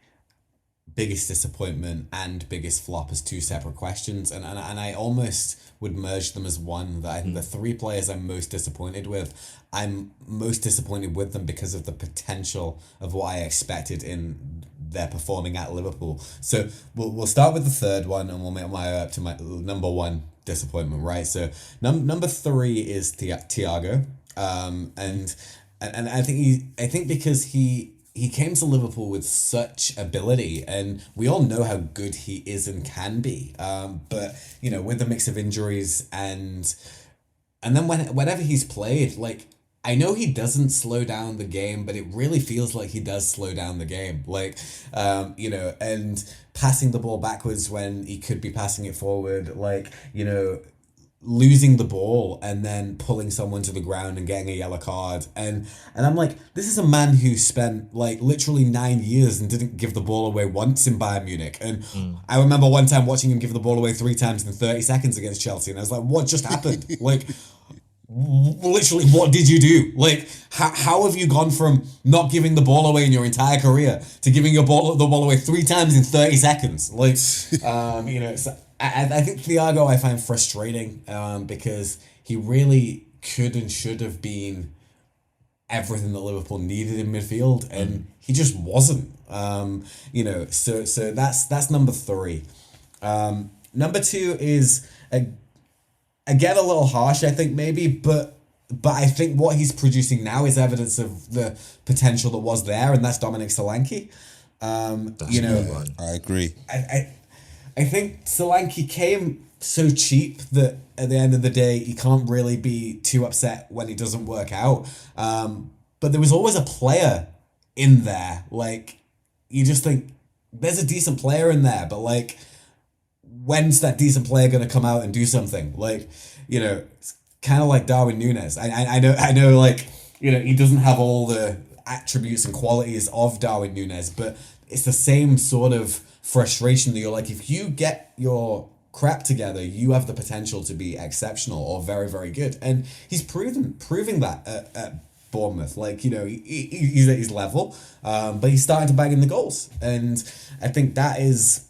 biggest disappointment and biggest flop as 2 separate questions, and I almost would merge them as one. That I think the 3 players I'm most disappointed with, I'm most disappointed with them because of the potential of what I expected in their performing at Liverpool. So we'll start with the third one, and we'll make my way up to my number 1 disappointment, right? So number 3 is Thiago, and I think because he came to Liverpool with such ability, and we all know how good he is and can be. But with the mix of injuries and then whenever he's played, like, I know he doesn't slow down the game, but it really feels like he does slow down the game. Like, and passing the ball backwards when he could be passing it forward, like, losing the ball and then pulling someone to the ground and getting a yellow card. And I'm like, this is a man who spent like literally 9 years and didn't give the ball away once in Bayern Munich. And I remember one time watching him give the ball away 3 times in 30 seconds against Chelsea. And I was like, what just happened? Like, literally, what did you do? Like, how have you gone from not giving the ball away in your entire career to giving the ball away 3 times in 30 seconds? Like, so I think Thiago I find frustrating because he really could and should have been everything that Liverpool needed in midfield, and he just wasn't. So that's number 3. Number 2 is again a little harsh, I think, maybe, but I think what he's producing now is evidence of the potential that was there, and that's Dominic Solanke. I agree. I think Solanke came so cheap that at the end of the day, you can't really be too upset when he doesn't work out. But there was always a player in there. Like, you just think, there's a decent player in there, but like, when's that decent player going to come out and do something? Like, it's kind of like Darwin Núñez. I know, like, he doesn't have all the attributes and qualities of Darwin Núñez, but it's the same sort of frustration that you're like, if you get your crap together, you have the potential to be exceptional or very, very good. And he's proving that at Bournemouth. Like, he's at his level, but he's starting to bang in the goals. And I think that is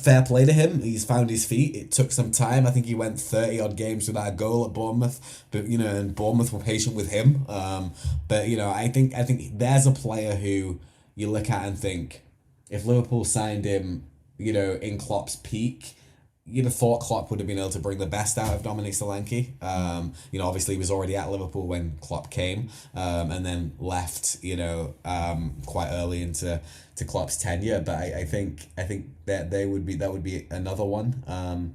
fair play to him. He's found his feet. It took some time. I think he went 30 odd games without a goal at Bournemouth, but and Bournemouth were patient with him. But I think there's a player who you look at and think, if Liverpool signed him, in Klopp's peak, you'd have thought Klopp would have been able to bring the best out of Dominic Solanke. Obviously he was already at Liverpool when Klopp came, and then left, quite early into Klopp's tenure. But I think that that would be another one.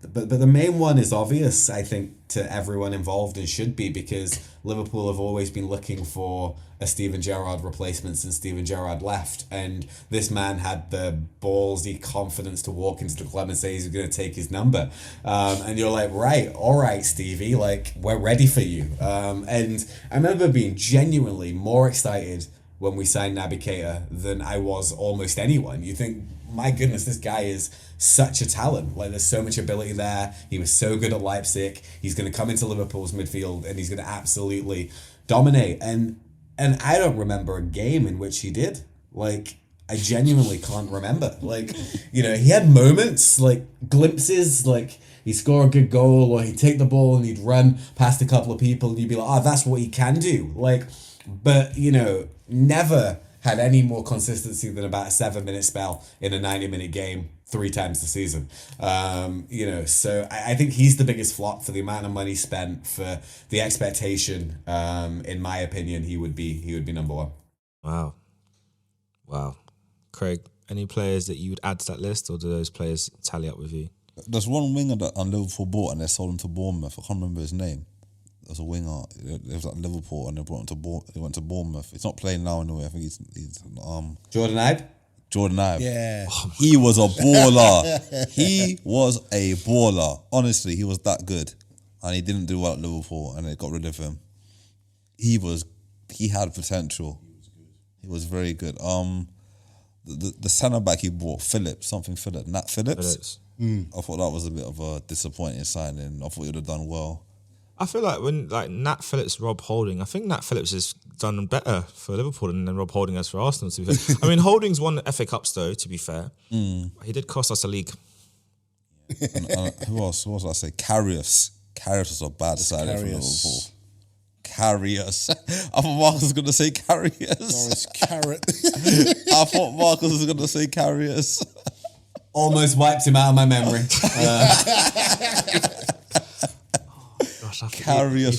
But the main one is obvious, I think, to everyone involved, and should be, because Liverpool have always been looking for a Steven Gerrard replacement since Steven Gerrard left, and this man had the ballsy confidence to walk into the club and say he's going to take his number, and you're like, all right, Stevie, like, we're ready for you. And I remember being genuinely more excited when we signed Naby Keita than I was almost anyone. You think, my goodness, this guy is such a talent. Like, there's so much ability there. He was so good at Leipzig. He's going to come into Liverpool's midfield and he's going to absolutely dominate. And I don't remember a game in which he did. Like, I genuinely can't remember. Like, he had moments, like glimpses, like he'd score a good goal or he'd take the ball and he'd run past a couple of people and you'd be like, oh, that's what he can do. Like, but, never had any more consistency than about a 7-minute spell in a 90-minute game 3 times the season. So I think he's the biggest flop for the amount of money spent, for the expectation. In my opinion, he would be number one. Wow. Craig, any players that you would add to that list, or do those players tally up with you? There's one winger that Liverpool bought and they sold him to Bournemouth. I can't remember his name. There's a winger. It was at Liverpool and they brought him to he went to Bournemouth. He's not playing now anyway. I think he's Jordan Ibe? Jordan Ibe. Yeah. He was a baller. He was a baller. Honestly, he was that good. And he didn't do well at Liverpool and they got rid of him. He had potential. He was very good. The centre back he bought, Nat Phillips. I thought that was a bit of a disappointing signing. I thought he would have done well. I feel like when Nat Phillips, Rob Holding, I think Nat Phillips has done better for Liverpool than Rob Holding has for Arsenal, to be fair. I mean, Holding's won the FA Cups though, to be fair. He did cost us a league. And, who else? What was I say? Karius. Karius was a bad signing for Liverpool. Karius. I thought Markus was going to say Karius. No, it's Carrot. I thought Markus was going to say Karius. Almost wiped him out of my memory. Karius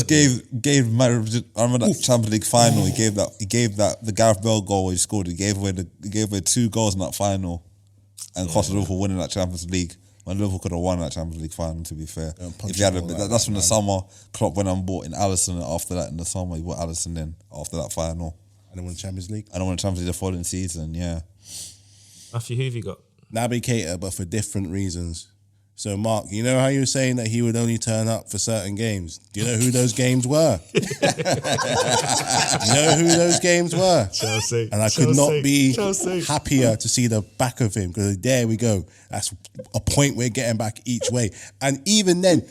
gave I remember that Champions League final. He gave that the Gareth Bale goal he scored. He gave away 2 goals in that final, and cost Liverpool winning that Champions League. When Liverpool could have won that Champions League final, to be fair. If he had that's when the summer Klopp went and bought in Alisson. And after that, in the summer, he bought Alisson in after that final. And then won the Champions League. And then won the Champions League the following season. Yeah. Matthew, who have you got? Naby Keita, but for different reasons. So, Mark, you know how you were saying that he would only turn up for certain games? Do you know who those games were? You know who those games were? Chelsea. And I could not be happier to see the back of him, because there we go. That's a point we're getting back each way. And even then,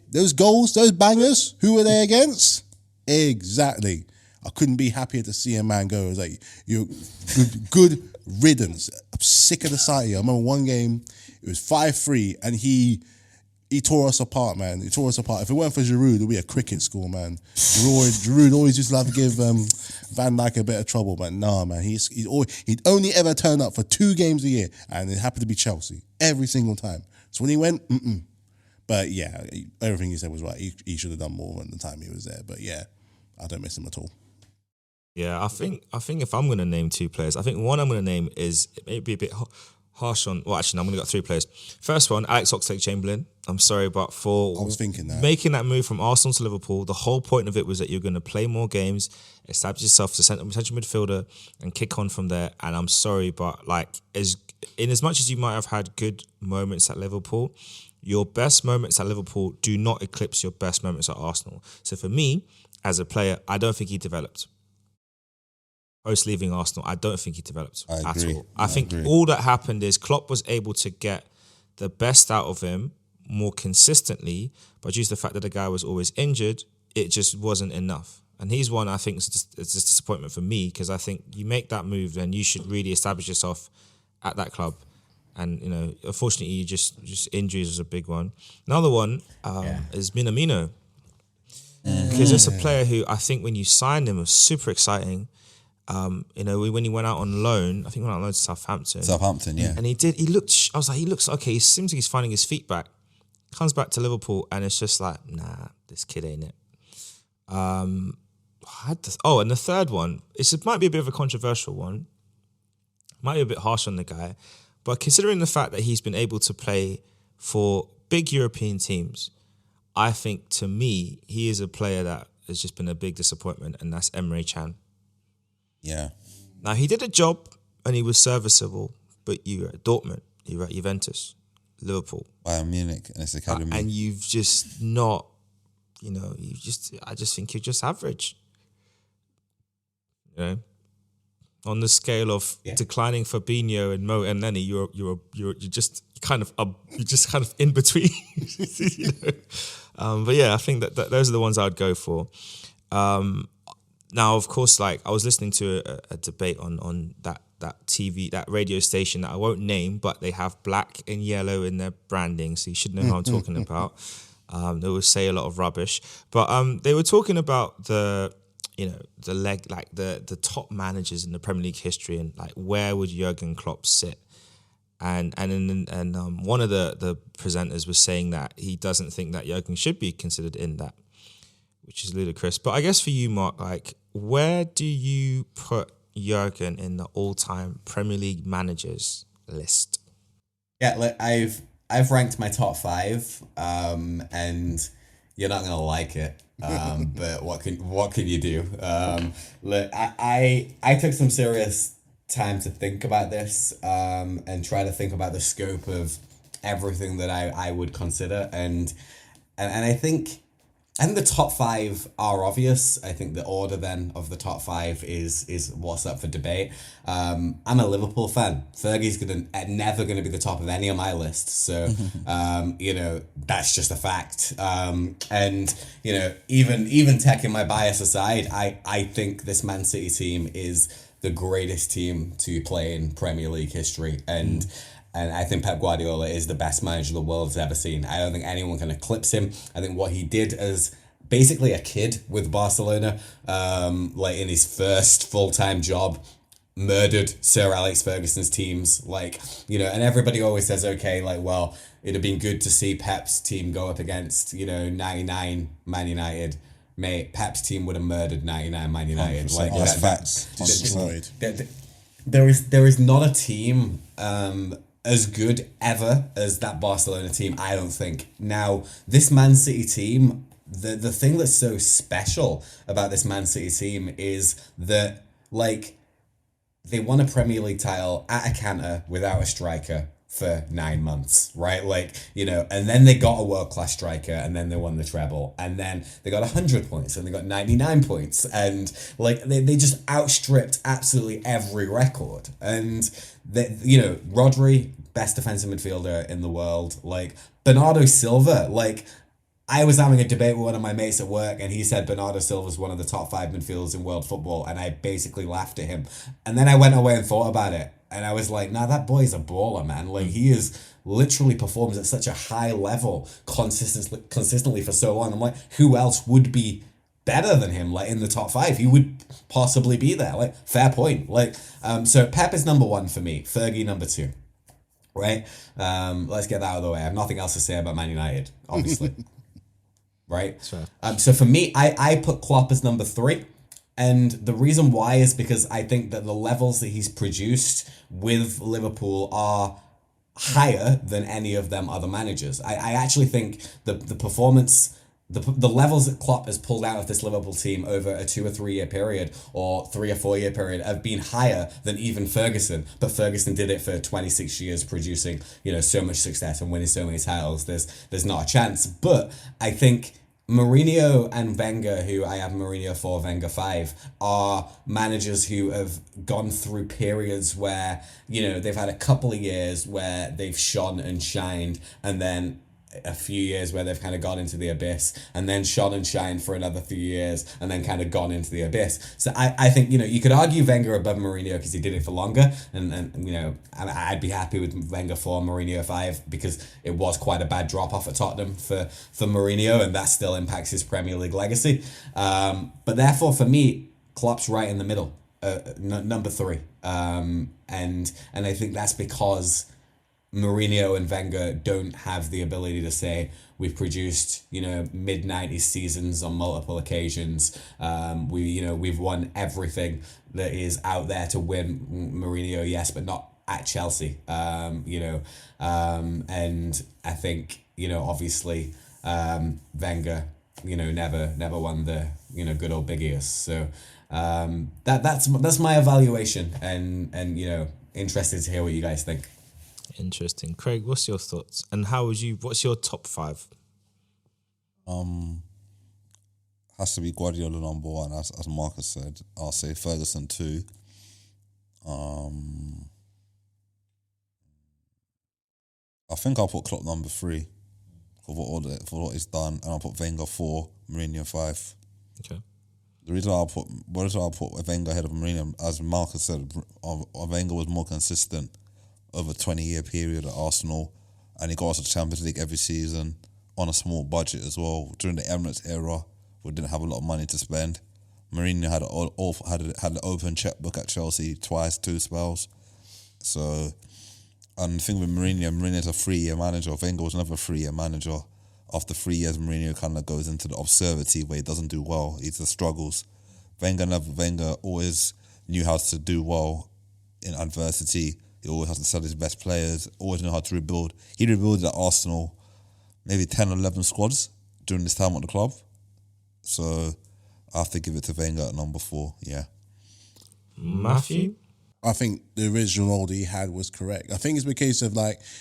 those goals, those bangers, who were they against? Exactly. I couldn't be happier to see a man go. It was like, you're good riddance. I'm sick of the sight of you. I remember one game, it was 5-3, and he tore us apart, man. He tore us apart. If it weren't for Giroud, it would be a cricket score, man. Giroud always used to have to give Van Dijk a bit of trouble, but nah, man. He'd only ever turn up for 2 games a year, and it happened to be Chelsea every single time. So when he went, But yeah, everything he said was right. He should have done more than the time he was there. But yeah, I don't miss him at all. Yeah, I think if I'm going to name 2 players, I think one I'm going to name is, it may be a bit harsh on, well, actually, no, I'm going to got 3 players. First one, Alex Oxlade-Chamberlain. I'm sorry, but for I was thinking that. Making that move from Arsenal to Liverpool, the whole point of it was that you're going to play more games, establish yourself as a central midfielder, and kick on from there. And I'm sorry, but like, as much as you might have had good moments at Liverpool, your best moments at Liverpool do not eclipse your best moments at Arsenal. So for me, as a player, I don't think he developed. Post leaving Arsenal, I don't think he developed at all. I think all that happened is Klopp was able to get the best out of him more consistently, but due to the fact that the guy was always injured, it just wasn't enough. And he's one I think it's a disappointment for me, because I think you make that move, then you should really establish yourself at that club. And, you know, unfortunately, you just injuries was a big one. Another one is Minamino. Because it's a player who I think when you signed him was super exciting. You know, when he went out on loan, I think he went out on loan to Southampton. Southampton, yeah. And he looked okay, he seems like he's finding his feet back. Comes back to Liverpool and it's just like, nah, this kid ain't it. And the third one, it might be a bit of a controversial one. Might be a bit harsh on the guy. But considering the fact that he's been able to play for big European teams, I think, to me, he is a player that has just been a big disappointment, and that's Emre Can. Yeah. Now, he did a job and he was serviceable, but you were at Dortmund, you were at Juventus, Liverpool. Bayern Munich and its academy. And you've just not, you know, I just think you're just average. You know? On the scale of declining Fabinho and Mo and Lenny, you're just kind of in between. You know? But yeah, I think that those are the ones I would go for. Now, of course, like I was listening to a debate on that TV, that radio station that I won't name, but they have black and yellow in their branding, so you should know who I'm talking about. They will say a lot of rubbish, but they were talking about the top managers in the Premier League history, and like where would Jurgen Klopp sit? And one of the presenters was saying that he doesn't think that Jurgen should be considered in that, which is ludicrous. But I guess for you, Mark, like where do you put Jurgen in the all-time Premier League managers list? Yeah, like I've ranked my top 5, and you're not gonna like it. But what can you do? Look, I took some serious time to think about this, and try to think about the scope of everything that I would consider, and I think the top 5 are obvious. I think the order then of the top 5 is what's up for debate. I'm a Liverpool fan. Fergie's never gonna be the top of any of my lists. So, you know, that's just a fact. And you know, even taking my bias aside, I think this Man City team is the greatest team to play in Premier League history, and I think Pep Guardiola is the best manager the world has ever seen. I don't think anyone can eclipse him. I think what he did as basically a kid with Barcelona, like in his first full-time job, murdered Sir Alex Ferguson's teams. Like, you know, and everybody always says, okay, like, well, it'd have been good to see Pep's team go up against, you know, 99 Man United. Mate, Pep's team would have murdered 99 Man United. Like, that's facts. There is not a team as good ever as that Barcelona team, I don't think. Now, this Man City team, the thing that's so special about this Man City team is that, like, they won a Premier League title at a canter without a striker for 9 months, right? Like, you know, and then they got a world-class striker, and then they won the treble, and then they got 100 points, and they got 99 points, and like they just outstripped absolutely every record. And they, you know, Rodri, best defensive midfielder in the world, like Bernardo Silva, like I was having a debate with one of my mates at work, and he said Bernardo Silva is one of the top 5 midfielders in world football, and I basically laughed at him. And then I went away and thought about it, and I was like, nah, that boy's a baller, man. Like, he is literally performs at such a high level consistently for so long. I'm like, who else would be better than him, like, in the top 5? He would possibly be there. Like, fair point. Like, so Pep is number 1 for me. Fergie number 2. Right? Let's get that out of the way. I have nothing else to say about Man United, obviously. Right? So for me, I put Klopp as number 3. And the reason why is because I think that the levels that he's produced with Liverpool are higher than any of them other managers. I actually think the the levels that Klopp has pulled out of this Liverpool team over a 2 or 3 year period or 3 or 4 year period have been higher than even Ferguson. But Ferguson did it for 26 years, producing, so much success and winning so many titles. There's not a chance. But I think Mourinho and Wenger, who I have Mourinho 4, Wenger 5, are managers who have gone through periods where, they've had a couple of years where they've shone and shined, and then a few years where they've kind of gone into the abyss, and then shone and shined for another few years, and then kind of gone into the abyss. So I think, you could argue Wenger above Mourinho because he did it for longer, and I'd be happy with Wenger 4, Mourinho 5, because it was quite a bad drop-off at Tottenham for Mourinho, and that still impacts his Premier League legacy. But therefore, for me, Klopp's right in the middle, number 3. And I think that's because Mourinho and Wenger don't have the ability to say we've produced mid-90s seasons on multiple occasions. We've won everything that is out there to win. Mourinho, yes, but not at Chelsea. And I think obviously Wenger never won the good old Big Ears. So that's my evaluation, and interested to hear what you guys think. Interesting. Craig, what's your thoughts? And what's your top 5? Has to be Guardiola number 1, as Markus said. I'll say Ferguson 2. I think I'll put Klopp number 3 for what he's done, and I'll put Wenger 4, Mourinho 5. Okay. The reason I'll put Wenger ahead of Mourinho, as Markus said, Wenger was more consistent over a 20-year period at Arsenal, and he got us to the Champions League every season on a small budget as well. During the Emirates era, we didn't have a lot of money to spend. Mourinho had an open checkbook at Chelsea twice, 2 spells. So, and the thing with Mourinho's a 3-year manager. Wenger was never a 3-year manager. After 3 years, Mourinho kind of goes into the absurdity where he doesn't do well. He just struggles. Wenger always knew how to do well in adversity. He always has to sell his best players, always know how to rebuild. He rebuilt at Arsenal maybe 10 or 11 squads during this time at the club. So I have to give it to Wenger at number 4, yeah. Matthew? I think the original order he had was correct. I think it's a case of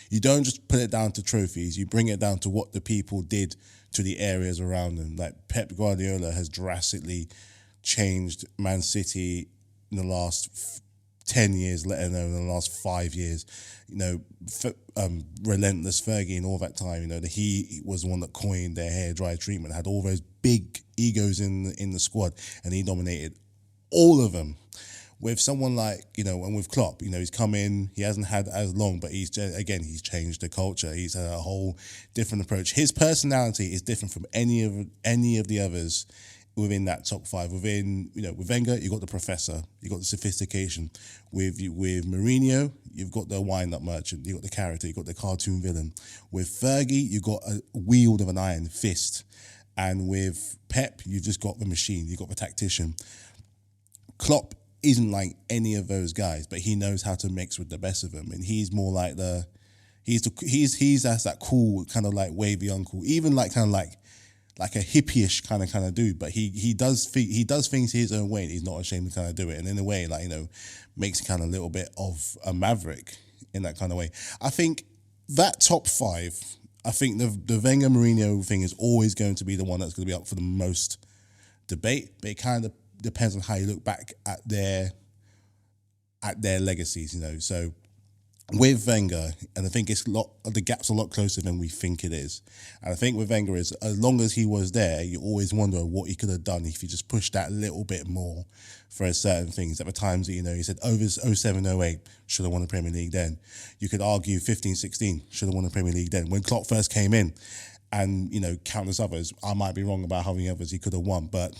you don't just put it down to trophies, you bring it down to what the people did to the areas around them. Like Pep Guardiola has drastically changed Man City in the last 10 years, let alone in the last 5 years. Relentless Fergie and all that time, that he was the one that coined their hair dry treatment, had all those big egos in the squad, and he dominated all of them. With someone and with Klopp, he's come in, he hasn't had as long, but he's changed the culture. He's had a whole different approach. His personality is different from any of the others within that top 5. With Wenger, you've got the professor, you've got the sophistication. With Mourinho, you've got the wind-up merchant, you've got the character, you've got the cartoon villain. With Fergie, you've got a wield of an iron fist. And with Pep, you've just got the machine, you've got the tactician. Klopp isn't like any of those guys, but he knows how to mix with the best of them. And he's more like he's that cool, kind of wavy uncle, even like a hippie-ish kind of dude, but he does things his own way, and he's not ashamed to kind of do it. And in a way, makes kind of a little bit of a maverick in that kind of way. I think that top 5, I think the Wenger Mourinho thing is always going to be the one that's going to be up for the most debate, but it kind of depends on how you look back at their legacies, So with Wenger, and I think the gap's a lot closer than we think it is. And I think with Wenger is, as long as he was there, you always wonder what he could have done if he just pushed that little bit more for certain things. At the times, he said over 07, 08, should have won the Premier League then. You could argue 15, 16, should have won the Premier League then. When Klopp first came in, and, countless others, I might be wrong about how many others he could have won, but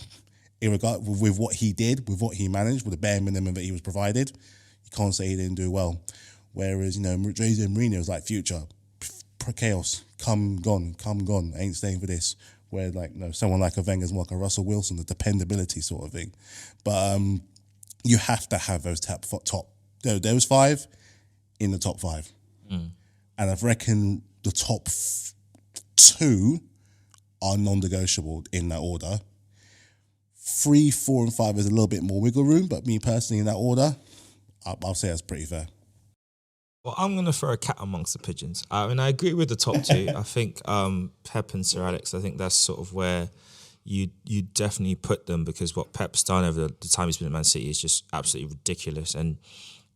with what he did, with what he managed, with the bare minimum that he was provided, you can't say he didn't do well. Whereas, Jose Mourinho is like future, chaos, come gone, ain't staying for this. Where someone like a Wenger's more like a Russell Wilson, the dependability sort of thing. But you have to have those those 5 in the top 5. And I reckon the top 2 are non-negotiable in that order. 3, 4, and 5 is a little bit more wiggle room, but me personally in that order, I'll say that's pretty fair. Well, I'm going to throw a cat amongst the pigeons. I mean, I agree with the top two. I think Pep and Sir Alex, I think that's sort of where you definitely put them, because what Pep's done over the time he's been at Man City is just absolutely ridiculous. And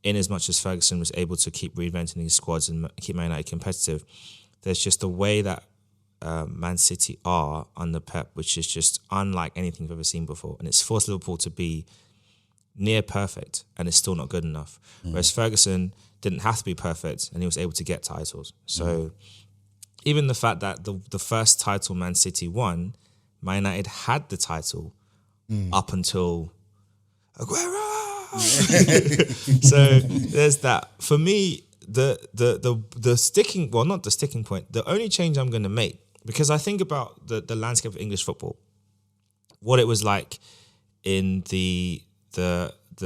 in as much as Ferguson was able to keep reinventing his squads and keep Man United competitive, there's just a way that Man City are under Pep, which is just unlike anything we've ever seen before. And it's forced Liverpool to be near perfect, and it's still not good enough. Whereas Ferguson didn't have to be perfect, and he was able to get titles. So even the fact that the first title Man City won, Man United had the title up until Aguero. So there's that. For me, the sticking, well, not the sticking point, the only change I'm going to make, because I think about the landscape of English football, what it was like in the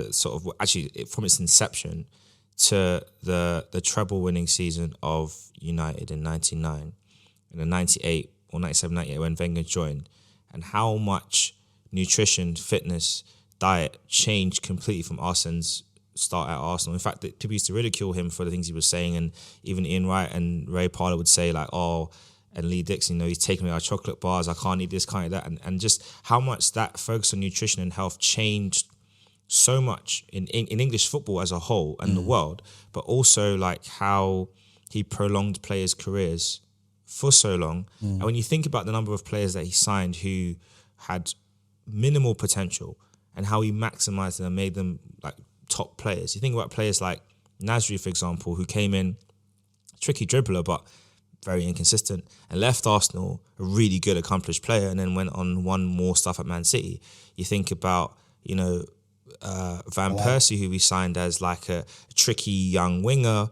sort of, actually from its inception to the treble winning season of United in 99 and the 98 or 97, 98 when Wenger joined, and how much nutrition, fitness, diet changed completely from Arsene's start at Arsenal. In fact, people used to ridicule him for the things he was saying, and even Ian Wright and Ray Parlour would say like, oh, and Lee Dixon, he's taking me our chocolate bars, I can't eat this, can't eat that, and just how much that focus on nutrition and health changed so much in English football as a whole and the world, but also like how he prolonged players' careers for so long. And when you think about the number of players that he signed who had minimal potential and how he maximized them and made them like top players. You think about players like Nasri, for example, who came in, tricky dribbler, but very inconsistent, and left Arsenal, a really good, accomplished player, and then went on one more stuff at Man City. You think about, Van Persie, who we signed as like a tricky young winger,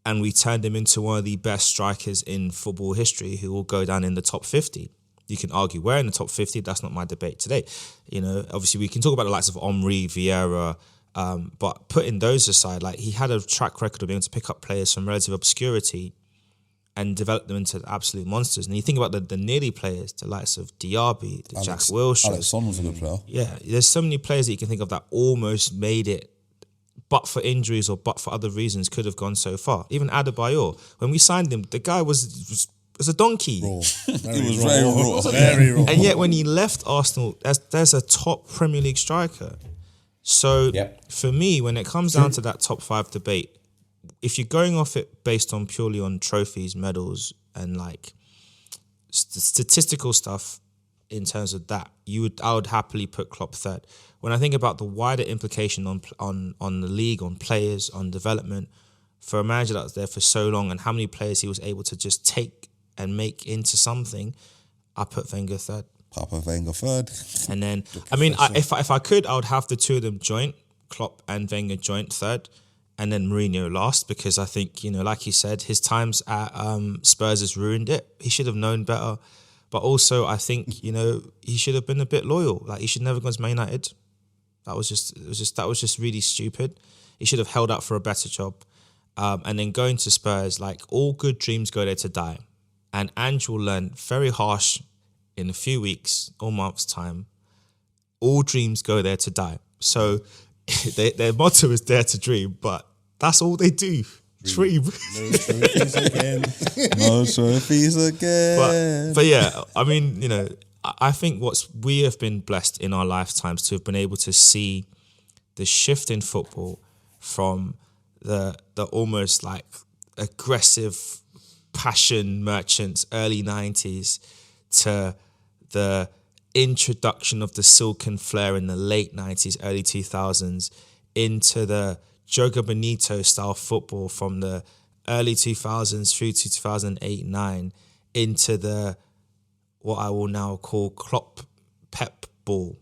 and we turned him into one of the best strikers in football history, who will go down in the top 50. You can argue we're in the top 50. That's not my debate today. Obviously we can talk about the likes of Omri, Vieira, but putting those aside, like he had a track record of being able to pick up players from relative obscurity and develop them into absolute monsters. And you think about the nearly players, the likes of Diaby, Jack Wilshere. Alex Son was a good player. Yeah, there's so many players that you can think of that almost made it, but for injuries or but for other reasons, could have gone so far. Even Adebayor, when we signed him, the guy was a donkey. Raw. He was very raw. Very raw. And yet when he left Arsenal, there's a top Premier League striker. So for me, when it comes down to that top 5 debate, if you're going off it based on purely on trophies, medals, and like statistical stuff in terms of that, I would happily put Klopp third. When I think about the wider implication on the league, on players, on development, for a manager that was there for so long and how many players he was able to just take and make into something, I put Wenger third. Papa Wenger third. And then, I mean, if I could, I would have the two of them joint, Klopp and Wenger joint third, and then Mourinho last, because I think, like you said, his times at Spurs has ruined it. He should have known better. But also, I think, he should have been a bit loyal. Like, he should never go to Man United. That was just really stupid. He should have held out for a better job. And then going to Spurs, like, all good dreams go there to die. And Ange will learn very harsh in a few weeks or months' time. All dreams go there to die. So their motto is dare to dream, but that's all they do. Dream. No trophies again. No trophies again. But yeah, I mean, I think we have been blessed in our lifetimes to have been able to see the shift in football from the almost like aggressive passion merchants early 90s to the introduction of the silken flare in the late 90s, early 2000s, into the Joga Bonito style football from the early 2000s through to 2008-9, into the what I will now call Klopp Pep ball,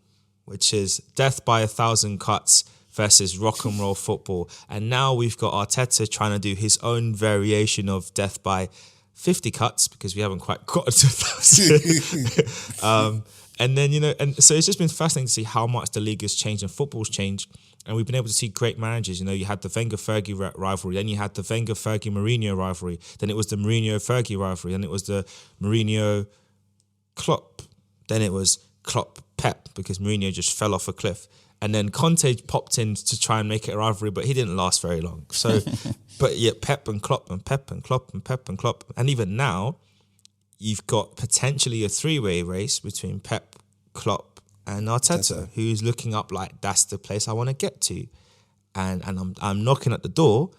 which is death by 1,000 cuts versus rock and roll football. And now we've got Arteta trying to do his own variation of death by 50 cuts, because we haven't quite got to 1,000. And then, and so it's just been fascinating to see how much the league has changed and football's changed. And we've been able to see great managers. You had the Wenger-Fergie rivalry, then you had the Wenger-Fergie-Mourinho rivalry, then it was the Mourinho-Fergie rivalry, then it was the Mourinho Klopp, then it was Klopp Pep because Mourinho just fell off a cliff. And then Conte popped in to try and make it a rivalry, but he didn't last very long. So, but yet Pep and Klopp and Pep and Klopp and Pep and Klopp. And even now, you've got potentially a three-way race between Pep, Klopp and Arteta, who's looking up like, that's the place I want to get to. And I'm knocking at the door,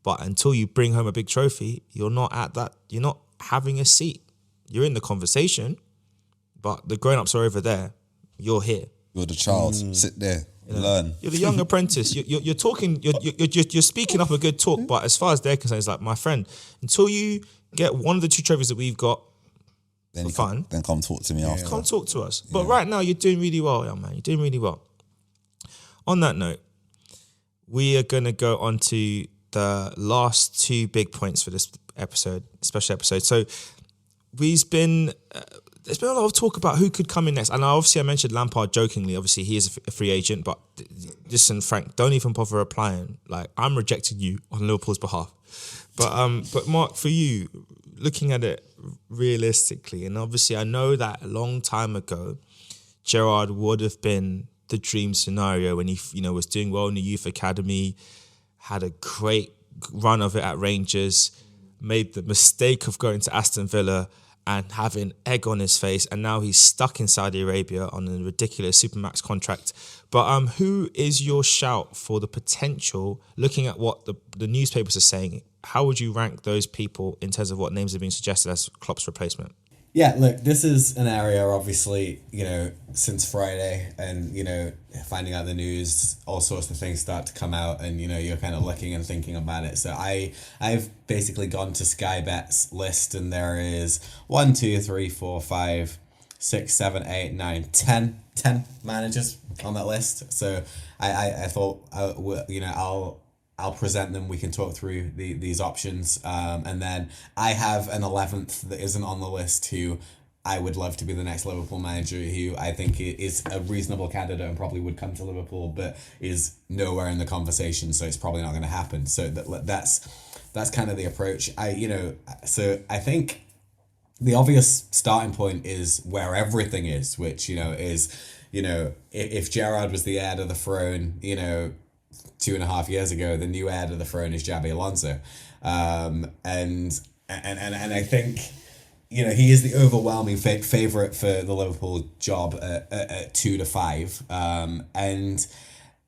but until you bring home a big trophy, you're not having a seat. You're in the conversation, but the grown-ups are over there. You're here. You're the child. Sit there, learn. You're the young apprentice. You're talking. You're speaking up a good talk. But as far as they're concerned, it's like, my friend, until you get one of the two trophies that we've got, Then then come talk to me after. come talk to us. But right now, you're doing really well, young man. You're doing really well. On that note, we are going to go on to the last two big points for this episode, special episode. So there's been a lot of talk about who could come in next. And obviously I mentioned Lampard jokingly. Obviously he is a free agent, but listen, Frank, don't even bother replying. Like, I'm rejecting you on Liverpool's behalf. But Mark, for you, looking at it realistically, and obviously I know that a long time ago, Gerrard would have been the dream scenario when he, was doing well in the youth academy, had a great run of it at Rangers, made the mistake of going to Aston Villa and having egg on his face, and now he's stuck in Saudi Arabia on a ridiculous Supermax contract. But who is your shout for the potential, looking at what the newspapers are saying, how would you rank those people in terms of what names have been suggested as Klopp's replacement? Yeah, look, this is an area, obviously, since Friday and, finding out the news, all sorts of things start to come out and, you're kind of looking and thinking about it. So I've basically gone to Sky Bet's list and there is 1, 2, 3, 4, 5, 6, 7, 8, 9, 10 managers on that list. So I thought, I'll present them. We can talk through these options. And then I have an 11th that isn't on the list who I would love to be the next Liverpool manager, who I think is a reasonable candidate and probably would come to Liverpool, but is nowhere in the conversation. So it's probably not going to happen. So that's kind of the approach. So I think the obvious starting point is where everything is, which, is, if Gerrard was the heir to the throne, 2.5 years ago, the new heir to the throne is Xabi Alonso. And I think, he is the overwhelming favourite for the Liverpool job at 2 to 5. And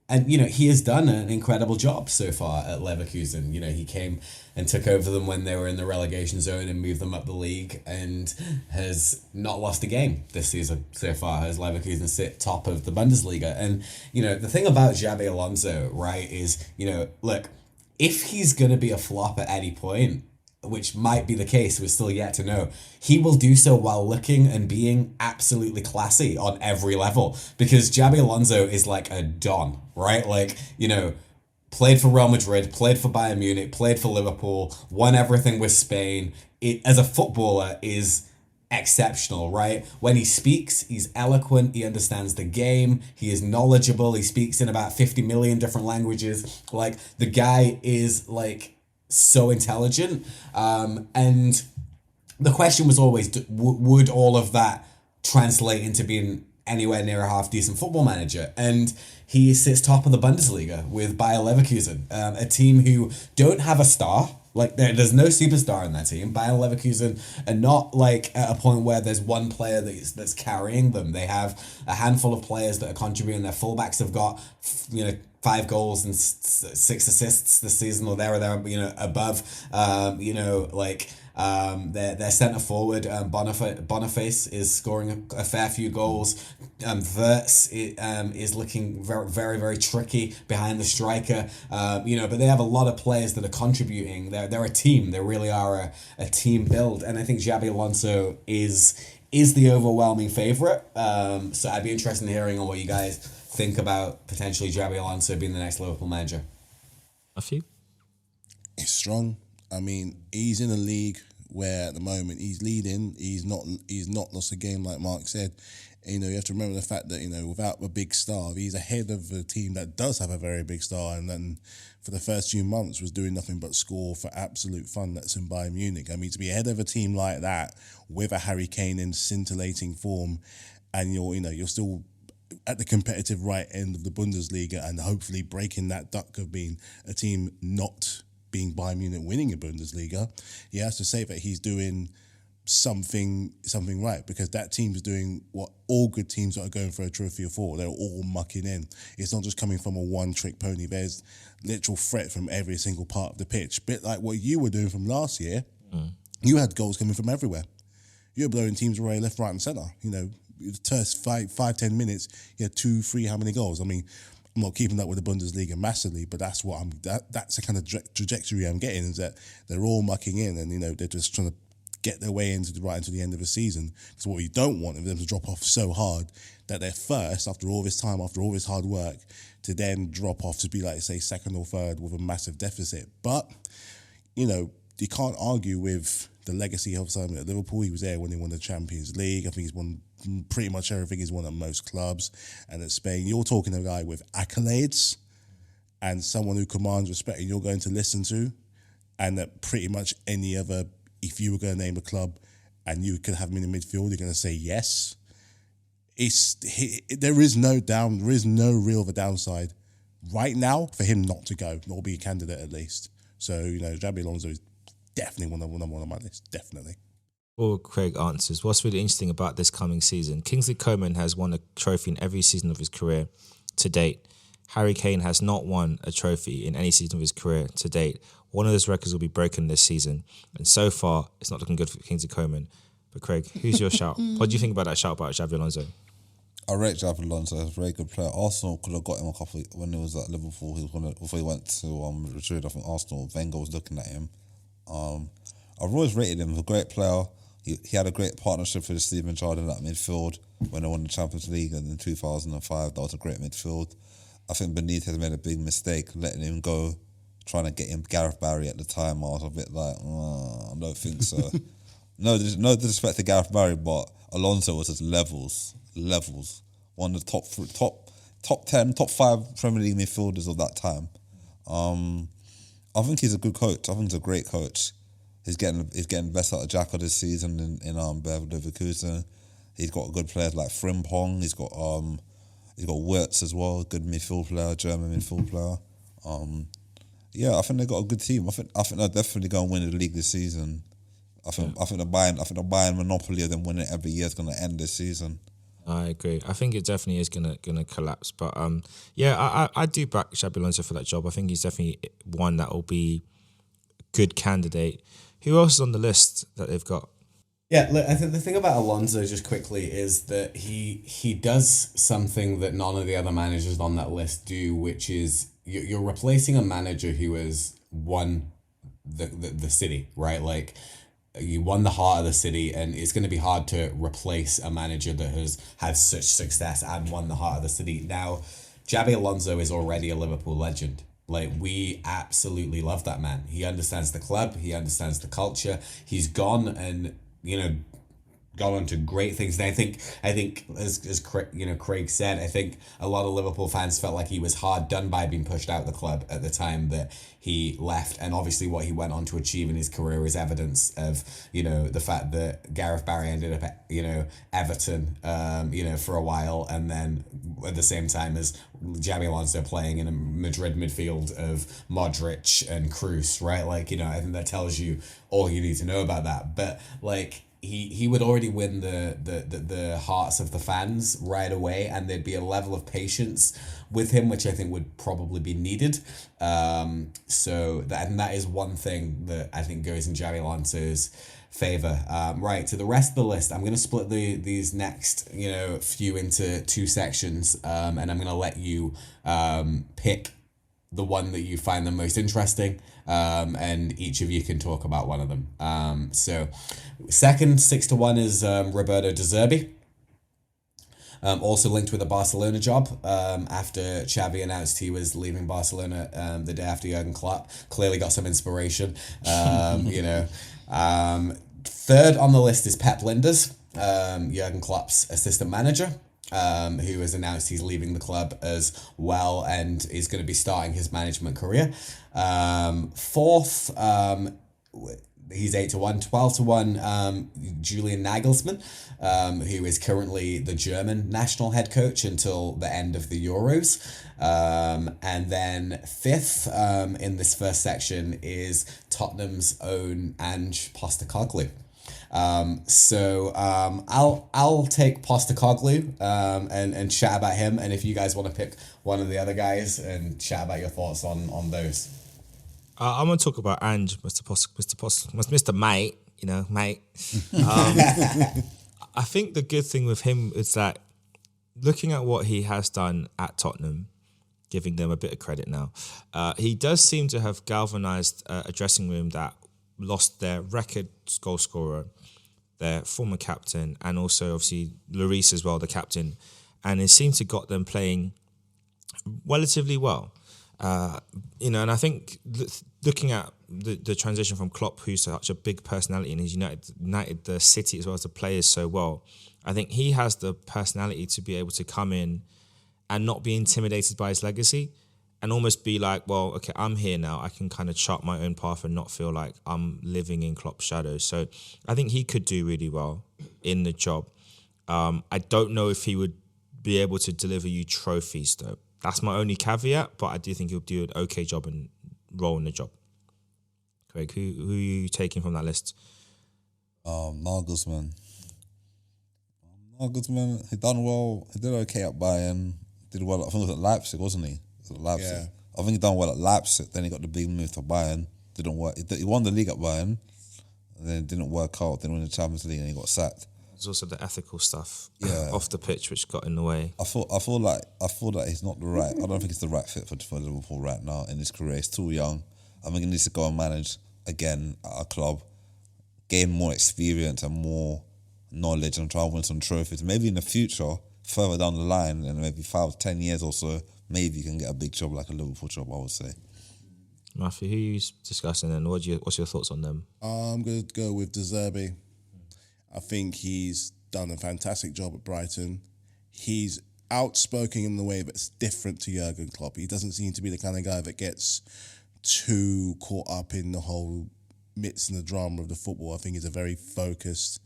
he has done an incredible job so far at Leverkusen. He came and took over them when they were in the relegation zone and moved them up the league and has not lost a game this season so far as Leverkusen sit top of the Bundesliga. And, the thing about Xabi Alonso, right, is, look, if he's going to be a flop at any point, which might be the case, we're still yet to know, he will do so while looking and being absolutely classy on every level, because Xabi Alonso is like a don, right? Like, played for Real Madrid, played for Bayern Munich, played for Liverpool, won everything with Spain. As a footballer is exceptional, right? When he speaks, he's eloquent, he understands the game, he is knowledgeable, he speaks in about 50 million different languages. Like, the guy is like so intelligent. And the question was always, would all of that translate into being anywhere near a half decent football manager? And he sits top of the Bundesliga with Bayer Leverkusen, a team who don't have a star. Like, there's no superstar in that team. Bayer Leverkusen are not like at a point where there's one player that's carrying them. They have a handful of players that are contributing. Their fullbacks have got 5 goals and 6 assists this season, or there, above. Their centre forward, Boniface, is scoring a fair few goals. Wirtz is looking very, very, very tricky behind the striker. But they have a lot of players that are contributing. They're a team. They really are a team build. And I think Xabi Alonso is the overwhelming favourite. So I'd be interested in hearing on what you guys think about potentially Xabi Alonso being the next Liverpool manager. A few? He's strong. I mean, he's in a league where at the moment he's leading. He's not lost a game, like Mark said. And, you have to remember the fact that, without a big star, he's ahead of a team that does have a very big star, and then for the first few months was doing nothing but score for absolute fun. That's in Bayern Munich. I mean, to be ahead of a team like that with a Harry Kane in scintillating form, and you're still at the competitive right end of the Bundesliga, and hopefully breaking that duck of being a team not being Bayern Munich winning a Bundesliga, he has to say that he's doing something right, because that team's doing what all good teams that are going for a trophy are for. They're all mucking in. It's not just coming from a one-trick pony. There's literal threat from every single part of the pitch. Bit like what you were doing from last year. You had goals coming from everywhere. You were blowing teams away left, right and centre. The first 5-10 minutes, you had 2-3, how many goals? I mean, I'm not keeping up with the Bundesliga massively, but that's what that's the kind of trajectory I'm getting, is that they're all mucking in, and they're just trying to get their way into the end of the season. Because what you don't want is them to drop off so hard that they're first after all this time, after all this hard work, to then drop off to be like, say, second or third with a massive deficit. But you can't argue with the legacy of Simon at Liverpool. He was there when they won the Champions League. I think he's won pretty much everything. He's won at most clubs. And at Spain, you're talking a guy with accolades and someone who commands respect and you're going to listen to. And that pretty much any other, if you were going to name a club and you could have him in the midfield, you're going to say yes. There is no real of a downside right now for him not to go, nor be a candidate at least. So, Xabi Alonso is definitely one on my list, definitely. Well, Craig answers, what's really interesting about this coming season? Kingsley Coman has won a trophy in every season of his career to date. Harry Kane has not won a trophy in any season of his career to date. One of those records will be broken this season. And so far, it's not looking good for Kingsley Coman. But Craig, who's your shout? What do you think about that shout about Xabi Alonso? I rate Xabi Alonso as a very good player. Arsenal could have got him when he was at Liverpool. Before he went to Madrid. I think Arsenal, Wenger was looking at him. I've always rated him as a great player. He had a great partnership with Steven Gerrard at midfield when they won the Champions League, and in 2005 that was a great midfield. I think Benitez made a big mistake letting him go, trying to get him Gareth Barry at the time. I was a bit like, I don't think so. No disrespect to Gareth Barry, but Alonso was just levels. One of the top 10, top 5 Premier League midfielders of that time. I think he's a good coach. I think he's a great coach. He's getting better out of Xhaka this season in Bayer Leverkusen. He's got good players like Frimpong. He's got Wirtz as well, good midfield player, German midfield player. I think they got a good team. I think they're definitely going to win the league this season. I think the Bayern monopoly of them winning every year is going to end this season. I agree. I think it definitely is gonna collapse. But I do back Xabi Alonso for that job. I think he's definitely one that will be a good candidate. Who else is on the list that they've got? Yeah, look, I think the thing about Alonso, just quickly, is that he does something that none of the other managers on that list do, which is you're replacing a manager who has won the city, right? Like, you won the heart of the city, and it's going to be hard to replace a manager that has had such success and won the heart of the city. Now, Xabi Alonso is already a Liverpool legend. Like, we absolutely love that man. He understands the club. He understands the culture. He's gone and, gone on to great things. And I think as Craig said, I think a lot of Liverpool fans felt like he was hard done by being pushed out of the club at the time that he left. And obviously what he went on to achieve in his career is evidence of, the fact that Gareth Barry ended up at, Everton, for a while. And then at the same time as Xabi Alonso playing in a Madrid midfield of Modric and Kroos, right? Like, I think that tells you all you need to know about that. But like, he would already win the hearts of the fans right away, and there'd be a level of patience with him, which I think would probably be needed. So that is one thing that I think goes in Xabi Alonso's favour. Right, to the rest of the list, I'm going to split these next few into two sections, and I'm going to let you pick the one that you find the most interesting, and each of you can talk about one of them. So second, 6-1 is Roberto De Zerbi. Also linked with a Barcelona job after Xavi announced he was leaving Barcelona the day after Jurgen Klopp. Clearly got some inspiration, Third on the list is Pep Linders, Jurgen Klopp's assistant manager, who has announced he's leaving the club as well and is going to be starting his management career. Fourth, he's 8-1, 12-1. Julian Nagelsmann, who is currently the German national head coach until the end of the Euros. And then fifth, in this first section, is Tottenham's own Ange Postecoglou. I'll take Postecoglou and chat about him, and if you guys want to pick one of the other guys and chat about your thoughts on those. I'm gonna talk about Ange, Mr. Mate. You know, mate. I think the good thing with him is that looking at what he has done at Tottenham, giving them a bit of credit now, he does seem to have galvanised a dressing room that lost their record goal scorer, their former captain, and also obviously Lloris as well, the captain, and it seemed to got them playing relatively well. And I think looking at the transition from Klopp, who's such a big personality and he's united the city as well as the players so well, I think he has the personality to be able to come in and not be intimidated by his legacy and almost be like, well, okay, I'm here now. I can kind of chart my own path and not feel like I'm living in Klopp's shadows. So I think he could do really well in the job. I don't know if he would be able to deliver you trophies though. That's my only caveat, but I do think he'll do an okay job and role in the job. Craig, who are you taking from that list? Nagelsmann. Nagelsmann, he done well. He did okay at Bayern. Did well. I think it was at Leipzig, wasn't he? It was at Leipzig. Yeah. I think he done well at Leipzig. Then he got the big move to Bayern. Didn't work. He won the league at Bayern, and then it didn't work out. Didn't win the Champions League, and he got sacked. There's also the ethical stuff Yeah. off the pitch which got in the way. I feel like he's not the right. I don't think he's the right fit for Liverpool right now in his career. He's too young. I think he needs to go and manage again at a club, gain more experience and more knowledge, and try and win some trophies. Maybe in the future, further down the line, in maybe 5-10 years or so, maybe you can get a big job like a Liverpool job, I would say. Matthew, who are you discussing and what's your thoughts on them? I'm going to go with De Zerbi. I think he's done a fantastic job at Brighton. He's outspoken in the way that's different to Jurgen Klopp. He doesn't seem to be the kind of guy that gets too caught up in the whole midst and the drama of the football. I think he's a very focused,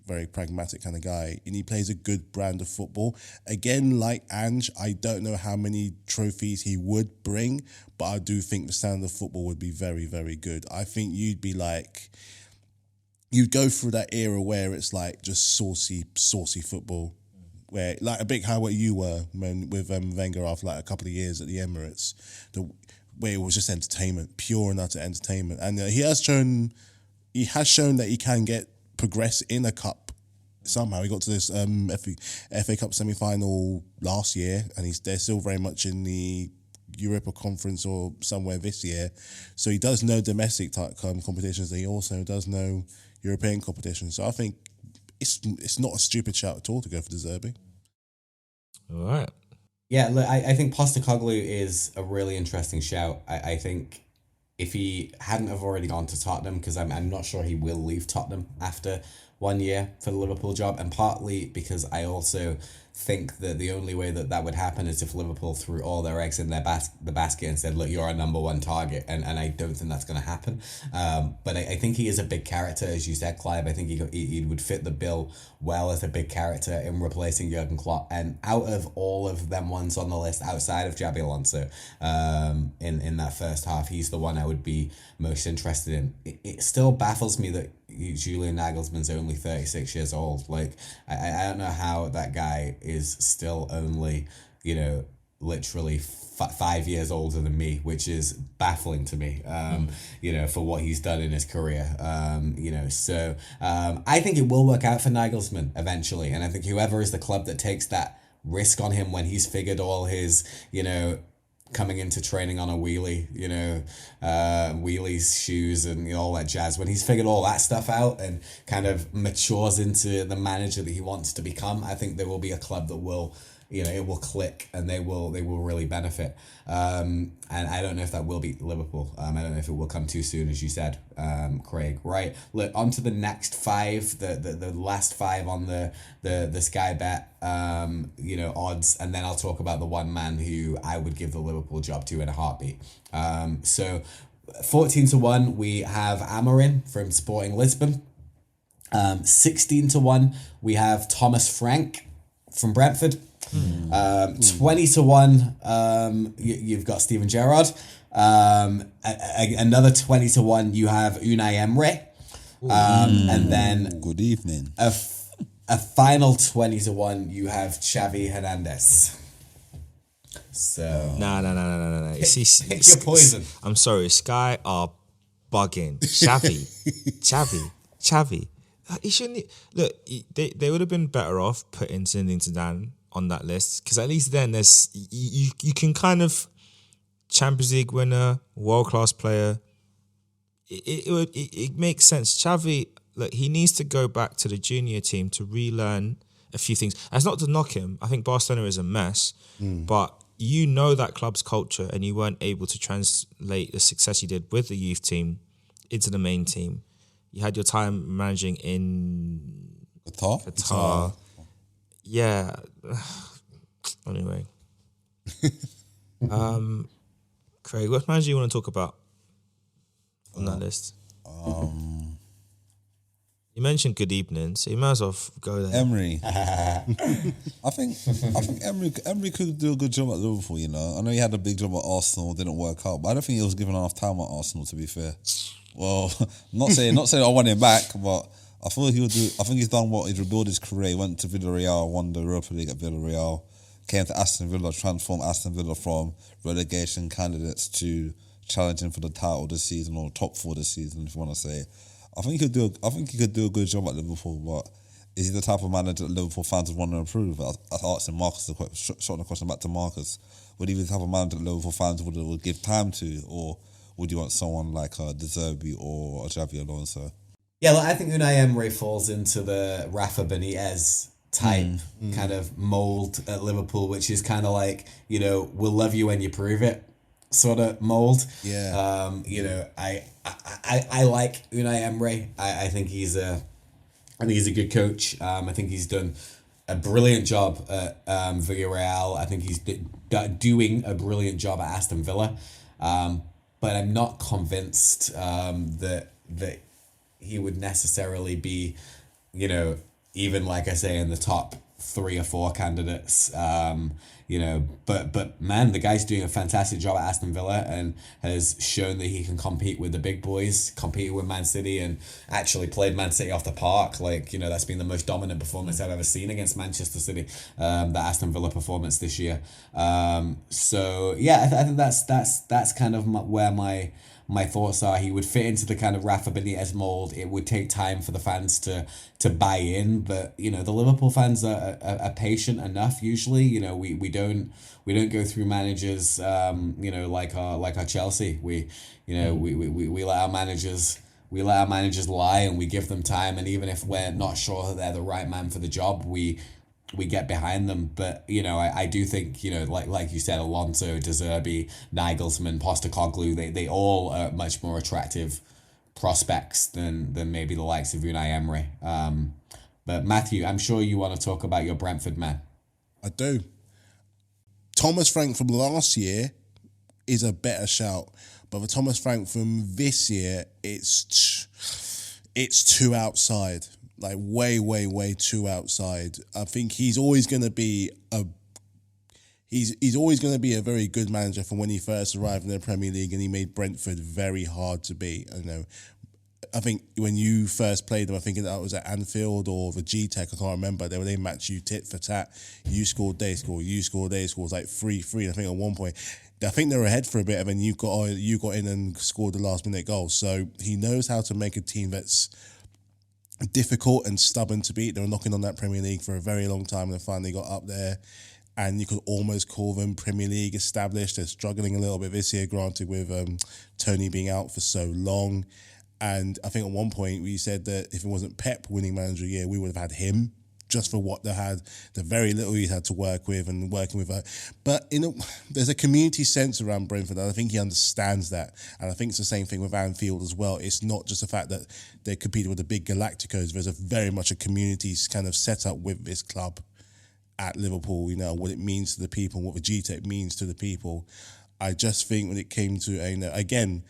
very pragmatic kind of guy, and he plays a good brand of football. Again, like Ange, I don't know how many trophies he would bring, but I do think the standard of football would be very, very good. I think you'd go through that era where it's like just saucy football, where like a bit how what you were when with Wenger after like a couple of years at the Emirates, where it was just entertainment, pure and utter entertainment. And he has shown that he can progress in a cup somehow. He got to this FA Cup semi-final last year, and they're still very much in the Europa Conference or somewhere this year. So he does know domestic type competitions, and he also does know European competitions. So I think it's not a stupid shout at all to go for De Zerbi. All right. Yeah, look, I think Postecoglou is a really interesting shout. I think if he hadn't have already gone to Tottenham, because I'm not sure he will leave Tottenham after 1 year for the Liverpool job, and partly because I also think that the only way that would happen is if Liverpool threw all their eggs in the basket and said, look, you're our number one target, and I don't think that's going to happen. But I think he is a big character, as you said, Clive. I think he would fit the bill well as a big character in replacing Jurgen Klopp. And out of all of them ones on the list, outside of Xabi Alonso, in that first half, he's the one I would be most interested in. It still baffles me that Julian Nagelsmann's only 36 years old. Like, I don't know how that guy is still only, literally 5 years older than me, which is baffling to me, for what he's done in his career. So I think it will work out for Nagelsmann eventually. And I think whoever is the club that takes that risk on him when he's figured all his, coming into training on a wheelie, wheelies, shoes, and all that jazz. When he's figured all that stuff out and kind of matures into the manager that he wants to become, I think there will be a club that will it will click and they will really benefit. And I don't know if that will beat Liverpool. I don't know if it will come too soon, as you said, Craig. Right. Look, on to the next five, the last five on the Sky Bet, odds, and then I'll talk about the one man who I would give the Liverpool job to in a heartbeat. So 14-1, we have Amorim from Sporting Lisbon. 16-1, we have Thomas Frank from Brentford. 20-1, you've got Steven Gerrard. Another 20-1, you have Unai Emery. And then good evening. A final 20-1, you have Xavi Hernandez. So No. You see, pick your poison. I'm sorry, Sky are bugging. Xavi. He shouldn't. Look, they would have been better off putting Zinedine Zidane on that list, because at least then there's you can kind of Champions League winner, world class player. It makes sense. Xavi, look, he needs to go back to the junior team to relearn a few things. That's not to knock him. I think Barcelona is a mess, but that club's culture, and you weren't able to translate the success you did with the youth team into the main team. You had your time managing in Qatar. Yeah. Anyway. Craig, what manager do you want to talk about on that list? You mentioned good evening, so you might as well go there. Emery. I think Emery could do a good job at Liverpool, I know he had a big job at Arsenal, didn't work out, but I don't think he was given enough time at Arsenal, to be fair. Well, not saying I want him back, but I think he's done what, he's rebuilt his career. He went to Villarreal, won the Europa League at Villarreal, came to Aston Villa, transformed Aston Villa from relegation candidates to challenging for the title this season, or top four this season, if you want to say. I think he could do a good job at Liverpool, but is he the type of manager that Liverpool fans would want to improve? I asked him shot the question back to Markus. Would he be the type of manager that Liverpool fans would give time to, or would you want someone like a De Zerbi or a Xavi Alonso? Yeah, I think Unai Emery falls into the Rafa Benitez type kind of mold at Liverpool, which is kind of like, we'll love you when you prove it sort of mold. Yeah. I like Unai Emery. I think he's a good coach. I think he's done a brilliant job at Villarreal. I think he's doing a brilliant job at Aston Villa. But I'm not convinced that he would necessarily be, even like I say, in the top 3 or 4 candidates. But man, the guy's doing a fantastic job at Aston Villa and has shown that he can compete with the big boys, competed with Man City and actually played Man City off the park. That's been the most dominant performance I've ever seen against Manchester City, the Aston Villa performance this year. So yeah, I think that's kind of where my thoughts are. He would fit into the kind of Rafa Benitez mold. It would take time for the fans to buy in, but the Liverpool fans are patient enough usually. We don't go through managers like our Chelsea. We let our managers lie, and we give them time, and even if we're not sure that they're the right man for the job, we get behind them. But I do think like you said, Alonso, De Zerbi, Nagelsmann, Postecoglou, they all are much more attractive prospects than maybe the likes of Unai Emery. But Matthew, I'm sure you want to talk about your Brentford man. I do. Thomas Frank from last year is a better shout, but for Thomas Frank from this year, it's too outside. Like way too outside. I think he's always going to be a very good manager from when he first arrived in the Premier League, and he made Brentford very hard to beat. I think when you first played them, I think that was at Anfield or the G-Tech, I can't remember. They match you tit for tat. You scored, they scored. You scored, they scored. It was like 3-3. I think at one point, I think they were ahead for a bit, and then you got in and scored the last minute goal. So he knows how to make a team that's difficult and stubborn to beat. They were knocking on that Premier League for a very long time, and they finally got up there. And you could almost call them Premier League established. They're struggling a little bit this year, granted, with Tony being out for so long. And I think at one point we said that if it wasn't Pep winning manager of the year, we would have had him just for what they had, the very little he had to work with and working with her. But there's a community sense around Brentford, and I think he understands that. And I think it's the same thing with Anfield as well. It's not just the fact that they're competing with the big Galacticos. There's very much a community kind of set up with this club at Liverpool, what it means to the people, what the G-Tech means to the people. I just think when it came to, again,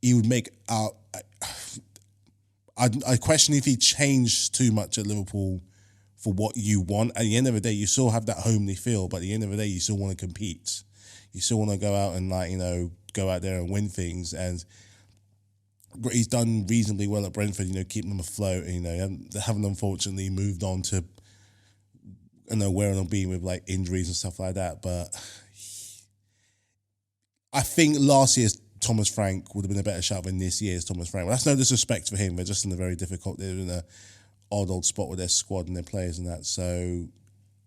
he would make out... I question if he changed too much at Liverpool for what you want. At the end of the day, you still have that homely feel, but at the end of the day, you still want to compete. You still want to go out and go out there and win things. And he's done reasonably well at Brentford, keeping them afloat. They haven't unfortunately moved on to, where they'll be with like injuries and stuff like that. But I think last year's Thomas Frank would have been a better shout than this year's Thomas Frank. Well, that's no disrespect for him. They're just in a very difficult, they're in a odd spot with their squad and their players and that. So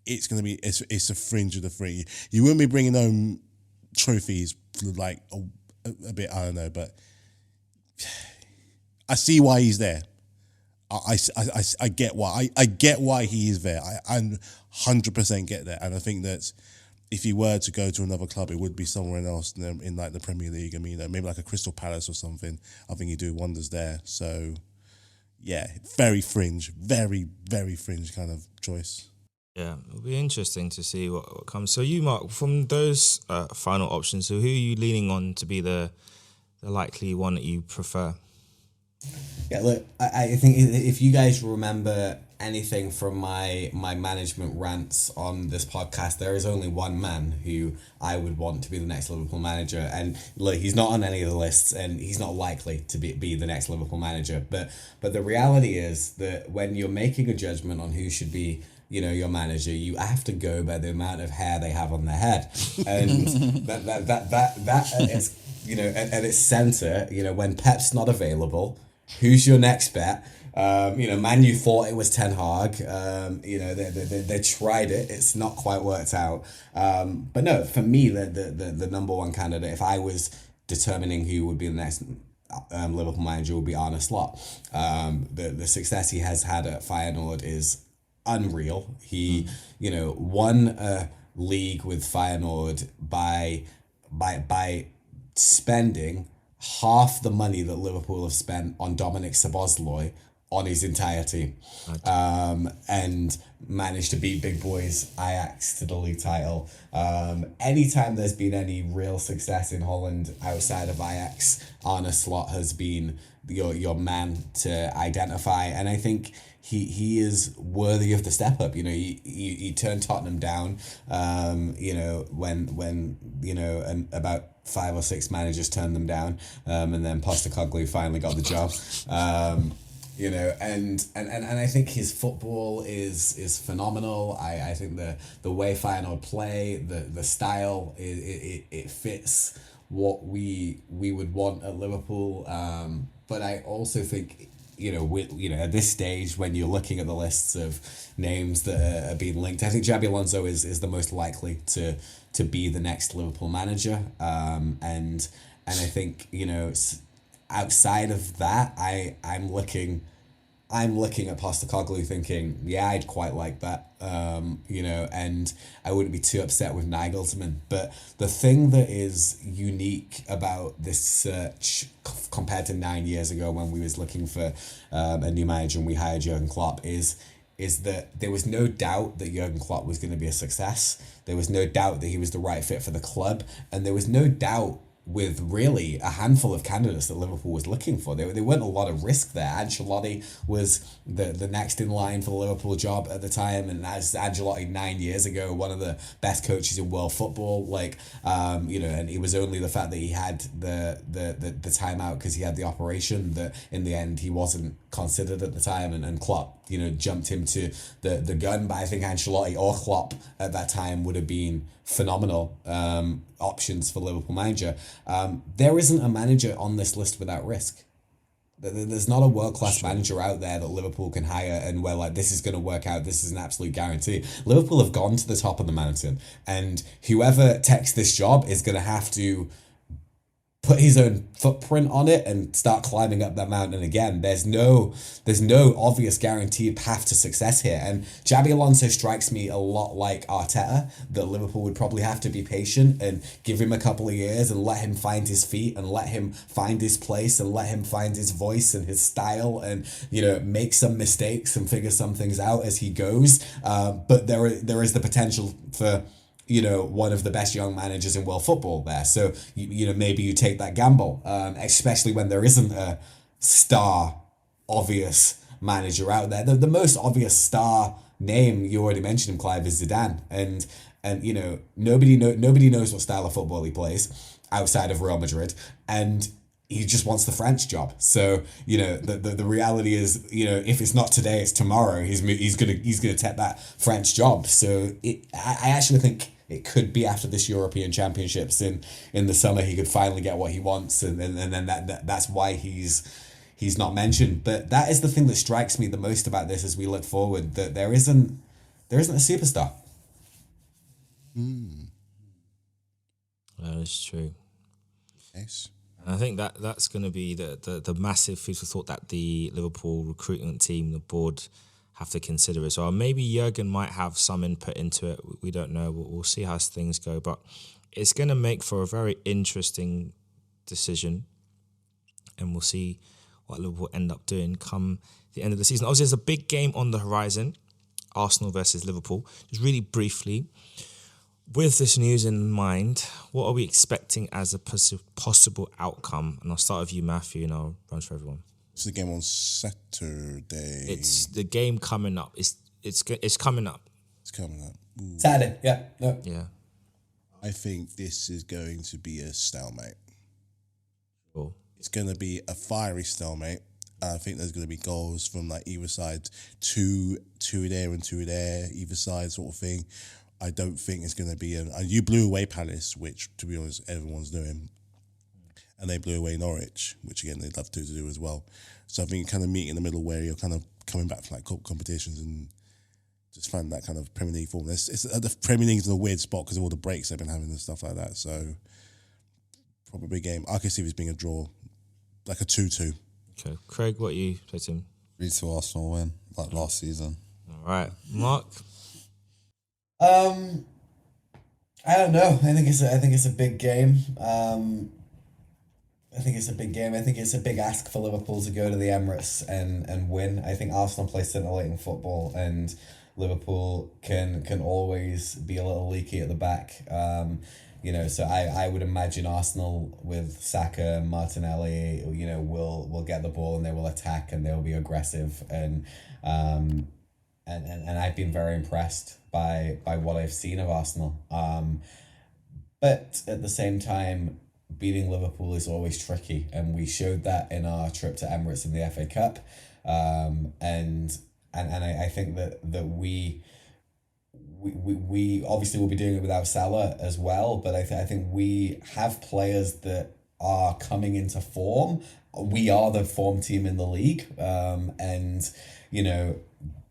it's going to be, it's a fringe of the fringe. You wouldn't be bringing home trophies for like a bit, I don't know, but I see why he's there. I get why. I get why he is there. I 100% get that. And I think that if he were to go to another club, it would be somewhere else in like the Premier League. I mean, maybe like a Crystal Palace or something. I think he'd do wonders there. So, yeah, very fringe, very, very fringe kind of choice. Yeah, it'll be interesting to see what comes. So you, Mark, from those final options, so who are you leaning on to be the likely one that you prefer? Yeah, look, I think if you guys remember anything from my management rants on this podcast, there is only one man who I would want to be the next Liverpool manager. And look, he's not on any of the lists and he's not likely to be the next Liverpool manager. But the reality is that when you're making a judgment on who should be your manager, you have to go by the amount of hair they have on their head. And that is, at its center, when Pep's not available, who's your next bet? Man, you thought it was Ten Hag. They tried it. It's not quite worked out. But no, for me, the number one candidate, if I was determining who would be the next Liverpool manager, would be Arne Slot. The success he has had at Feyenoord is unreal. He, won a league with Feyenoord by spending half the money that Liverpool have spent on Dominic Szoboszlai on his entire team, and managed to beat big boys Ajax to the league title. Anytime there's been any real success in Holland outside of Ajax, Arne Slot has been your man to identify, and I think he is worthy of the step up. He turned Tottenham down, when and about 5 or 6 managers turned them down, and then Postecoglou finally got the job. And I think his football is phenomenal. I think the way Feyenoord play, the style, it fits what we would want at Liverpool. But I also think, at this stage, when you're looking at the lists of names that are being linked, I think Xabi Alonso is the most likely to be the next Liverpool manager. And I think, outside of that, I'm looking at Postecoglou thinking, yeah, I'd quite like that. And I wouldn't be too upset with Nagelsmann. But the thing that is unique about this search compared to 9 years ago when we was looking for a new manager and we hired Jurgen Klopp is that there was no doubt that Jurgen Klopp was going to be a success. There was no doubt that he was the right fit for the club. And there was no doubt with really a handful of candidates that Liverpool was looking for. There weren't a lot of risk there. Ancelotti was the next in line for the Liverpool job at the time, and as Ancelotti 9 years ago, one of the best coaches in world football, and it was only the fact that he had the time out because he had the operation that in the end he wasn't considered at the time, and Klopp, jumped him to the gun. But I think Ancelotti or Klopp at that time would have been phenomenal options for Liverpool manager. There isn't a manager on this list without risk. There's not a world-class manager out there that Liverpool can hire and we're like, this is going to work out, this is an absolute guarantee. Liverpool have gone to the top of the mountain, and whoever takes this job is going to have to put his own footprint on it and start climbing up that mountain again. There's no obvious guaranteed path to success here. And Xabi Alonso strikes me a lot like Arteta, that Liverpool would probably have to be patient and give him a couple of years and let him find his feet and let him find his place and let him find his voice and his style and, you know, make some mistakes and figure some things out as he goes. But there is the potential for, you know, one of the best young managers in world football there. So, you know, maybe you take that gamble, especially when there isn't a star obvious manager out there. The most obvious star name, you already mentioned him, Clive, is Zidane. And you know, nobody knows what style of football he plays outside of Real Madrid. And he just wants the French job. So, you know, the reality is, you know, if it's not today, it's tomorrow. He's gonna take that French job. So I actually think it could be after this European Championships in the summer he could finally get what he wants, and then that's why he's not mentioned. But that is the thing that strikes me the most about this as we look forward, that there isn't a superstar. That is true. Yes. And I think that's going to be the massive food for thought that the Liverpool recruitment team, the board, have to consider as well. Maybe Jurgen might have some input into it. We don't know. We'll see how things go. But it's going to make for a very interesting decision. And we'll see what Liverpool end up doing come the end of the season. Obviously, there's a big game on the horizon. Arsenal versus Liverpool. Just really briefly, with this news in mind, what are we expecting as a possible outcome? And I'll start with you, Matthew, and I'll run through everyone. It's the game on Saturday. It's the game coming up. It's coming up. It's coming up. Ooh. Saturday, yeah. No. Yeah. I think this is going to be a stalemate. Cool. It's going to be a fiery stalemate. I think there's going to be goals from like either side, two there and two there, either side sort of thing. I don't think it's going to be you blew away Palace, which to be honest everyone's doing, and they blew away Norwich, which again they'd love to do as well. So I think you kind of meet in the middle where you're kind of coming back from like cup competitions and just find that kind of Premier League form. The Premier League's in a weird spot because of all the breaks they've been having and stuff like that. So probably a game. I can see this being a draw, like a 2-2. Okay, Craig, what you say to him? 3-2 Arsenal win, like last season. All right, Mark. I don't know. I think it's a big game. I think it's a big game. I think it's a big ask for Liverpool to go to the Emirates and win. I think Arsenal play scintillating football, and Liverpool can always be a little leaky at the back. You know, so I would imagine Arsenal with Saka, Martinelli, you know, will get the ball and they will attack and they'll be aggressive, and I've been very impressed by what I've seen of Arsenal. But at the same time, beating Liverpool is always tricky, and we showed that in our trip to Emirates in the FA Cup. And I think that we obviously will be doing it without Salah as well, but I think we have players that are coming into form. We are the form team in the league, and you know,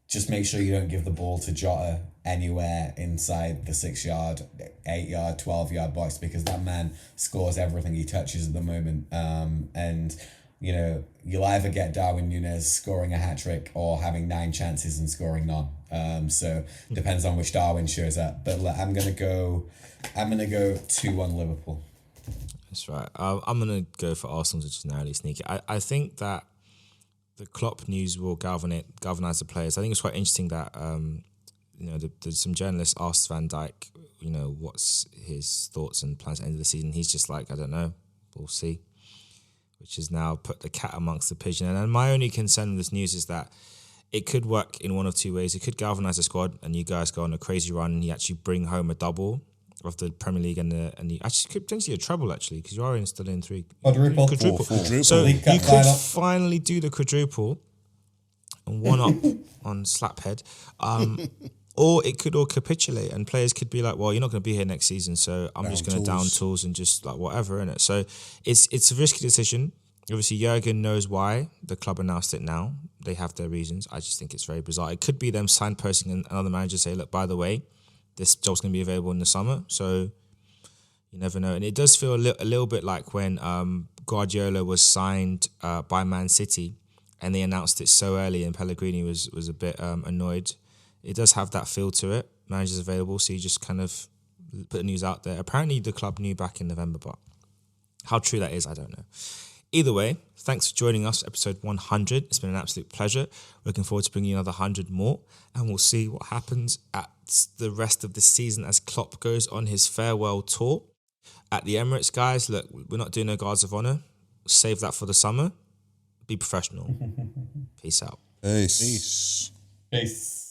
just make sure you don't give the ball to Jota anywhere inside the 6 yard, 8 yard, 12 yard box, because that man scores everything he touches at the moment. And you know, you'll either get Darwin Núñez scoring a hat trick or having 9 chances and scoring none. So depends on which Darwin shows up. But look, I'm gonna go 2-1 Liverpool. That's right. I'm gonna go for Arsenal, which is narrowly sneaky. I think that the Klopp news will galvanise the players. I think it's quite interesting that you know, there's some journalists asked Van Dijk, you know, what's his thoughts and plans at the end of the season. He's just like, I don't know, we'll see. Which has now put the cat amongst the pigeon. And my only concern with this news is that it could work in one of two ways. It could galvanise the squad and you guys go on a crazy run and you actually bring home a double of the Premier League and you actually could potentially a treble actually, because you are still in 3. Quadruple. So you could finally do the quadruple and one up on Slaphead. Or it could all capitulate and players could be like, well, you're not going to be here next season, so I'm just going to down tools and just like whatever, innit? So it's a risky decision. Obviously, Jurgen knows why the club announced it now. They have their reasons. I just think it's very bizarre. It could be them signposting another manager say, look, by the way, this job's going to be available in the summer. So, You never know. And it does feel a little bit like when Guardiola was signed by Man City and they announced it so early and Pellegrini was a bit annoyed. It does have that feel to it. Managers available, so you just kind of put the news out there. Apparently the club knew back in November, but how true that is, I don't know. Either way, thanks for joining us, episode 100. It's been an absolute pleasure. Looking forward to bringing you another 100 more, and we'll see what happens at the rest of the season as Klopp goes on his farewell tour at the Emirates. Guys, look, we're not doing no guards of honour. Save that for the summer. Be professional. Peace out. Peace. Peace.